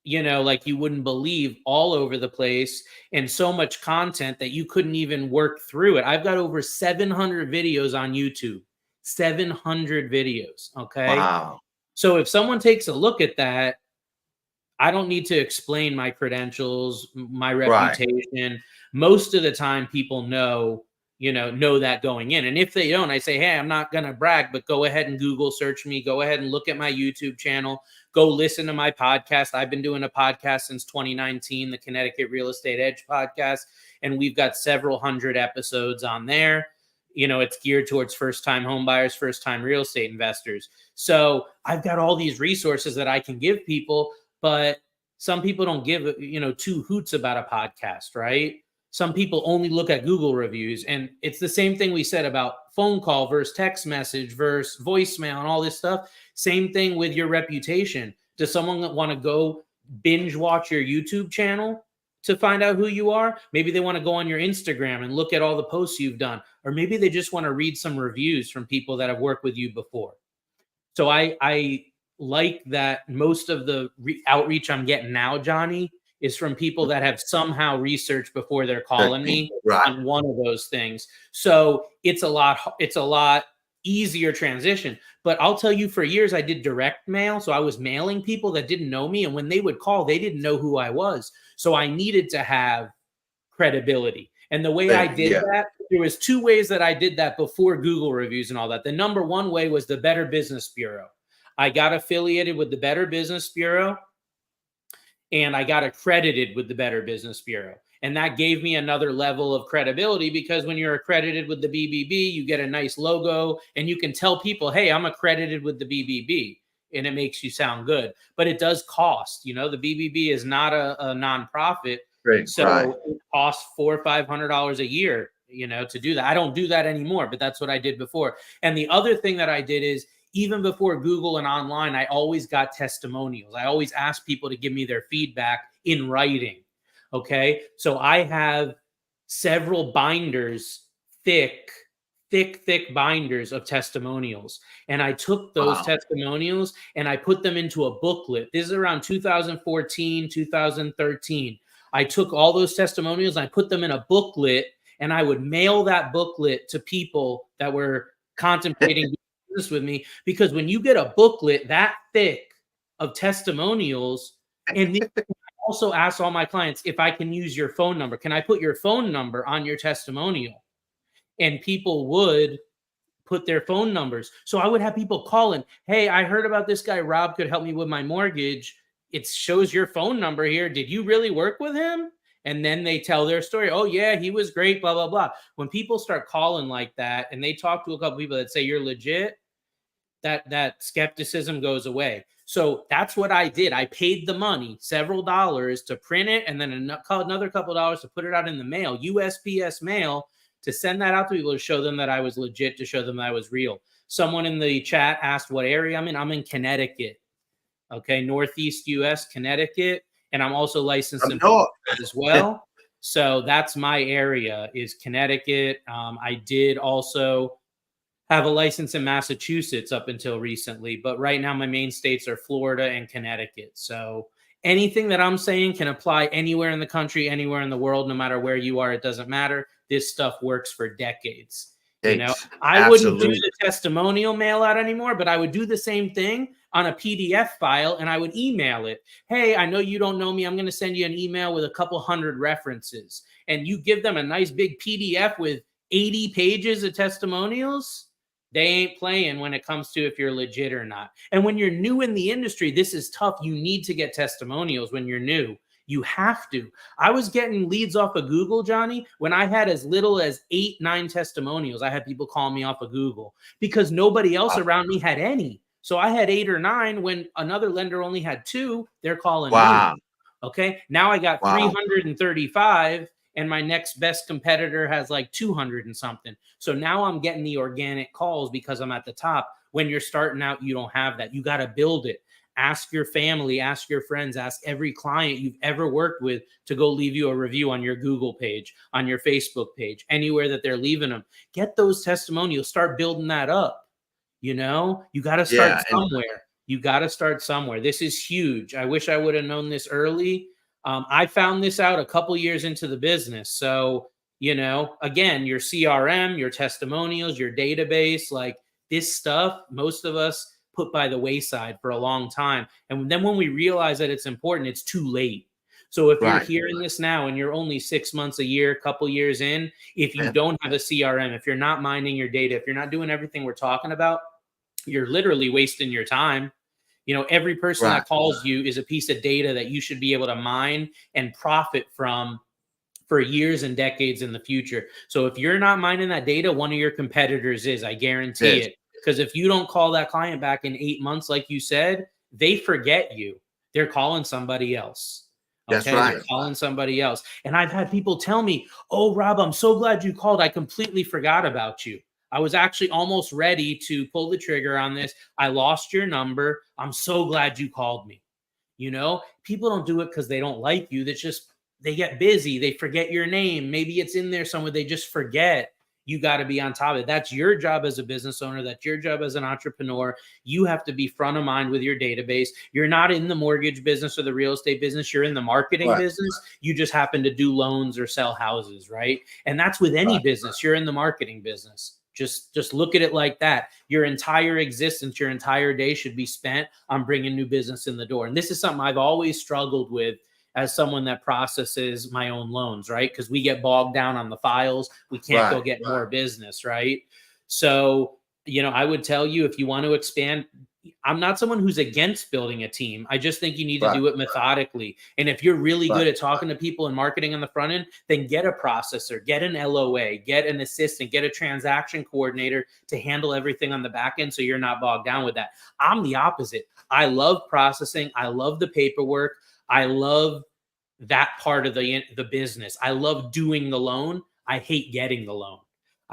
S2: like you wouldn't believe, all over the place, and so much content that you couldn't even work through it. I've got over 700 videos on YouTube, 700 videos. Okay.
S1: Wow.
S2: So if someone takes a look at that, I don't need to explain my credentials, my
S1: Right.
S2: reputation. Most of the time people know that going in. And if they don't, I say, hey, I'm not going to brag, but go ahead and Google search me. Go ahead and look at my YouTube channel. Go listen to my podcast. I've been doing a podcast since 2019, the Connecticut Real Estate Edge podcast. And we've got several hundred episodes on there. It's geared towards first-time home buyers, first-time real estate investors. So I've got all these resources that I can give people, but some people don't give, 2 hoots about a podcast, right? Some people only look at Google reviews. And it's the same thing we said about phone call versus text message versus voicemail and all this stuff. Same thing with your reputation. Does someone want to go binge watch your YouTube channel to find out who you are? Maybe they want to go on your Instagram and look at all the posts you've done. Or maybe they just want to read some reviews from people that have worked with you before. So I like that most of the outreach I'm getting now, Johnny, is from people that have somehow researched before they're calling me
S1: Right.
S2: on one of those things. So it's a lot easier transition. But I'll tell you, for years, I did direct mail. So I was mailing people that didn't know me. And when they would call, they didn't know who I was. So I needed to have credibility. And the way I did that, there was 2 ways that I did that before Google reviews and all that. The number one way was the Better Business Bureau. I got affiliated with the Better Business Bureau, and I got accredited with the Better Business Bureau. And that gave me another level of credibility, because when you're accredited with the BBB, you get a nice logo and you can tell people, hey, I'm accredited with the BBB, and it makes you sound good. But it does cost. The BBB is not a nonprofit.
S1: Right,
S2: so it costs $400 or $500 a year, to do that. I don't do that anymore, but that's what I did before. And the other thing that I did is, even before Google and online, I always got testimonials. I always asked people to give me their feedback in writing. Okay. So I have several binders, thick binders of testimonials. And I took those testimonials and I put them into a booklet. This is around 2014, 2013. I took all those testimonials and I put them in a booklet, and I would mail that booklet to people that were contemplating doing business with me. Because when you get a booklet that thick of testimonials, and I also ask all my clients if I can use your phone number. Can I put your phone number on your testimonial? And people would put their phone numbers. So I would have people calling, hey, I heard about this guy, Rob could help me with my mortgage. It shows your phone number here. Did you really work with him? And then they tell their story. Oh, yeah, he was great, blah, blah, blah. When people start calling like that and they talk to a couple people that say you're legit, that skepticism goes away. So that's what I did. I paid the money, several dollars, to print it, and then another couple dollars to put it out in the mail, USPS mail, to send that out to people, to show them that I was legit, to show them that I was real. Someone in the chat asked what area I'm in. I'm in Connecticut. Okay, Northeast US, Connecticut, and I'm also licensed in as well. So that's my area, is Connecticut. I did also have a license in Massachusetts up until recently, but right now my main states are Florida and Connecticut. So anything that I'm saying can apply anywhere in the country, anywhere in the world, no matter where you are. It doesn't matter. This stuff works for decades. I wouldn't do the testimonial mail out anymore, but I would do the same thing on a PDF file, and I would email it. Hey, I know you don't know me. I'm going to send you an email with a couple hundred references. And you give them a nice big PDF with 80 pages of testimonials. They ain't playing when it comes to if you're legit or not. And when you're new in the industry, this is tough. You need to get testimonials when you're new. You have to. I was getting leads off of Google, Johnny, when I had as little as 8, 9 testimonials. I had people call me off of Google because nobody else around me had any. So I had 8 or 9 when another lender only had 2. They're calling me. Okay. Now I got 335, and my next best competitor has like 200 and something. So now I'm getting the organic calls because I'm at the top. When you're starting out, you don't have that. You got to build it. Ask your family, ask your friends, ask every client you've ever worked with to go leave you a review on your Google page, on your Facebook page, anywhere that they're leaving them. Get those testimonials, start building that up. You got to start somewhere. You got to start somewhere. This is huge. I wish I would have known this early. I found this out a couple years into the business. So, again, your CRM, your testimonials, your database, like this stuff, most of us put by the wayside for a long time. And then when we realize that it's important, it's too late. So if you're hearing this now and you're only 6 months, a year, couple years in, if you don't have a CRM, if you're not mining your data, if you're not doing everything we're talking about, you're literally wasting your time. Every person that calls you is a piece of data that you should be able to mine and profit from for years and decades in the future. So if you're not mining that data, one of your competitors is, I guarantee it. Because if you don't call that client back in 8 months, like you said, they forget you. They're calling somebody else.
S1: That's right.
S2: They're calling somebody else. And I've had people tell me, oh, Rob, I'm so glad you called. I completely forgot about you. I was actually almost ready to pull the trigger on this. I lost your number. I'm so glad you called me. People don't do it because they don't like you. That's just, they get busy. They forget your name. Maybe it's in there somewhere. They just forget. You got to be on top of it. That's your job as a business owner. That's your job as an entrepreneur. You have to be front of mind with your database. You're not in the mortgage business or the real estate business. You're in the marketing business. You just happen to do loans or sell houses, right? And that's with any business. You're in the marketing business. Just look at it like that. Your entire existence, your entire day should be spent on bringing new business in the door. And this is something I've always struggled with as someone that processes my own loans, right? Because we get bogged down on the files. We can't go get more business, right? So, I would tell you, if you want to expand, I'm not someone who's against building a team. I just think you need to do it methodically. And if you're really good at talking to people and marketing on the front end, then get a processor, get an LOA, get an assistant, get a transaction coordinator to handle everything on the back end so you're not bogged down with that. I'm the opposite. I love processing. I love the paperwork. I love that part of the business. I love doing the loan. I hate getting the loan.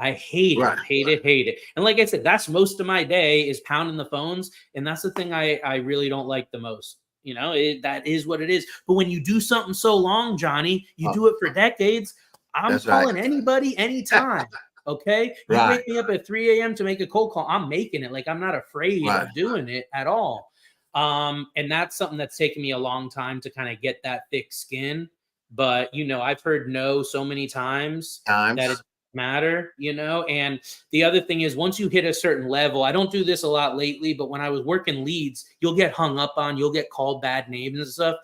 S2: I hate it. And like I said, that's most of my day is pounding the phones. And that's the thing I really don't like the most. That is what it is. But when you do something so long, Johnny, you do it for decades. I'm calling anybody anytime. Okay. You wake me up at 3 a.m. to make a cold call. I'm making it. Like, I'm not afraid of doing it at all. And that's something that's taken me a long time to kind of get that thick skin. But, I've heard no so many times. That it matter, and the other thing is, once you hit a certain level, I don't do this a lot lately, but when I was working leads, you'll get hung up on, you'll get called bad names and stuff.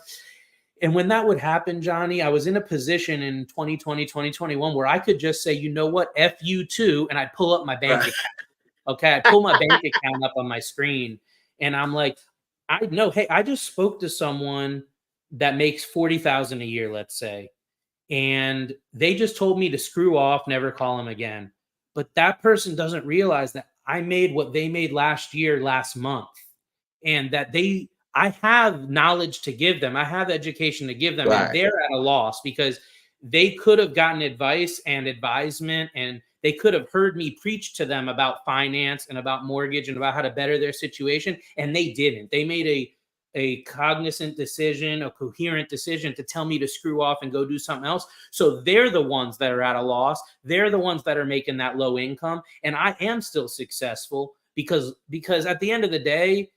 S2: And when that would happen, Johnny, I was in a position in 2020, 2021 where I could just say, you know what, F you too. And I'd pull up my bank account. Okay. I pull my bank account up on my screen and I'm like, I know, hey, I just spoke to someone that makes $40,000 a year, let's say. And they just told me to screw off, never call them again. But that person doesn't realize that I made what they made last month, and that I have knowledge to give them. I have education to give them. And they're at a loss because they could have gotten advice and advisement, and they could have heard me preach to them about finance and about mortgage and about how to better their situation. And they didn't. They made a cognizant decision, a coherent decision to tell me to screw off and go do something else. So they're the ones that are at a loss. They're the ones that are making that low income. And I am still successful because at the end of the day,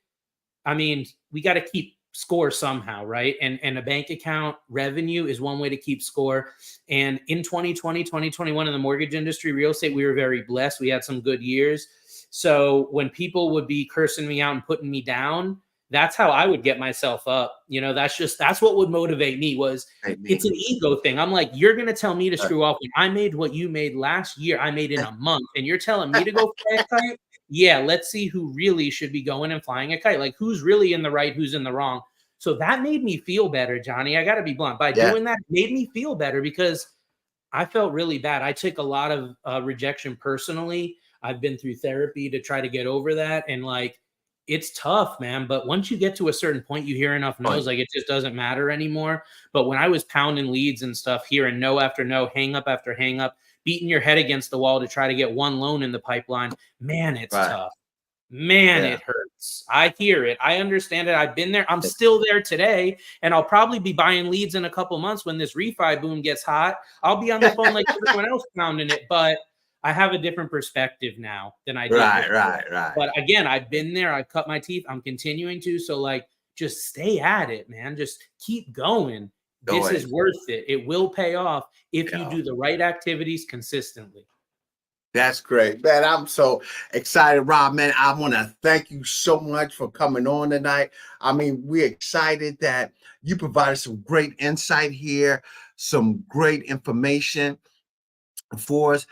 S2: I mean, we got to keep score somehow, right? And a bank account revenue is one way to keep score. And in 2020, 2021 in the mortgage industry, real estate, we were very blessed. We had some good years. So when people would be cursing me out and putting me down, that's how I would get myself up. That's what would motivate me. It's an ego thing. I'm like, you're going to tell me to screw off when I made what you made last year. I made in a month and you're telling me to go fly a kite. Yeah. Let's see who really should be going and flying a kite. Like, who's really in the right, who's in the wrong. So that made me feel better, Johnny. I got to be blunt. By doing that, it made me feel better because I felt really bad. I took a lot of rejection personally. I've been through therapy to try to get over that. And it's tough, man. But once you get to a certain point, you hear enough no's, like it just doesn't matter anymore. But when I was pounding leads and stuff, hearing no after no, hang up after hang up, beating your head against the wall to try to get one loan in the pipeline, man, it's tough. Man, it hurts. I hear it. I understand it. I've been there. I'm still there today. And I'll probably be buying leads in a couple months when this refi boom gets hot. I'll be on the phone like everyone else pounding it. But I have a different perspective now than I did. Right. But again, I've been there. I've cut my teeth. I'm continuing to. So just stay at it, man. Just keep going. This is worth it. It will pay off if you do the right activities consistently.
S1: That's great, man. I'm so excited, Rob, man. I want to thank you so much for coming on tonight. I mean, we're excited that you provided some great insight here, some great information for us.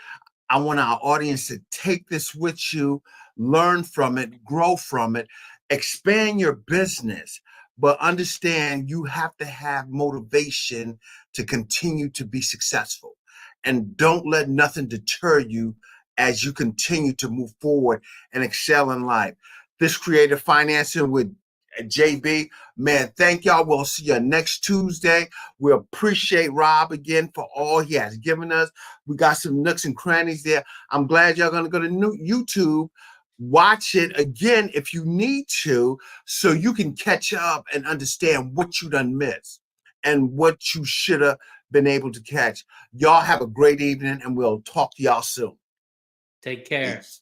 S1: I want our audience to take this with you, learn from it, grow from it, expand your business, but understand you have to have motivation to continue to be successful. And don't let nothing deter you as you continue to move forward and excel in life. This Creative Financing with JB, man, thank y'all. We'll see you next Tuesday. We appreciate Rob again for all he has given us. We got some nooks and crannies there. I'm glad y'all going to go to YouTube, watch it again if you need to, so you can catch up and understand what you done missed and what you should have been able to catch. Y'all have a great evening, and we'll talk to y'all soon.
S2: Take care.
S1: Peace.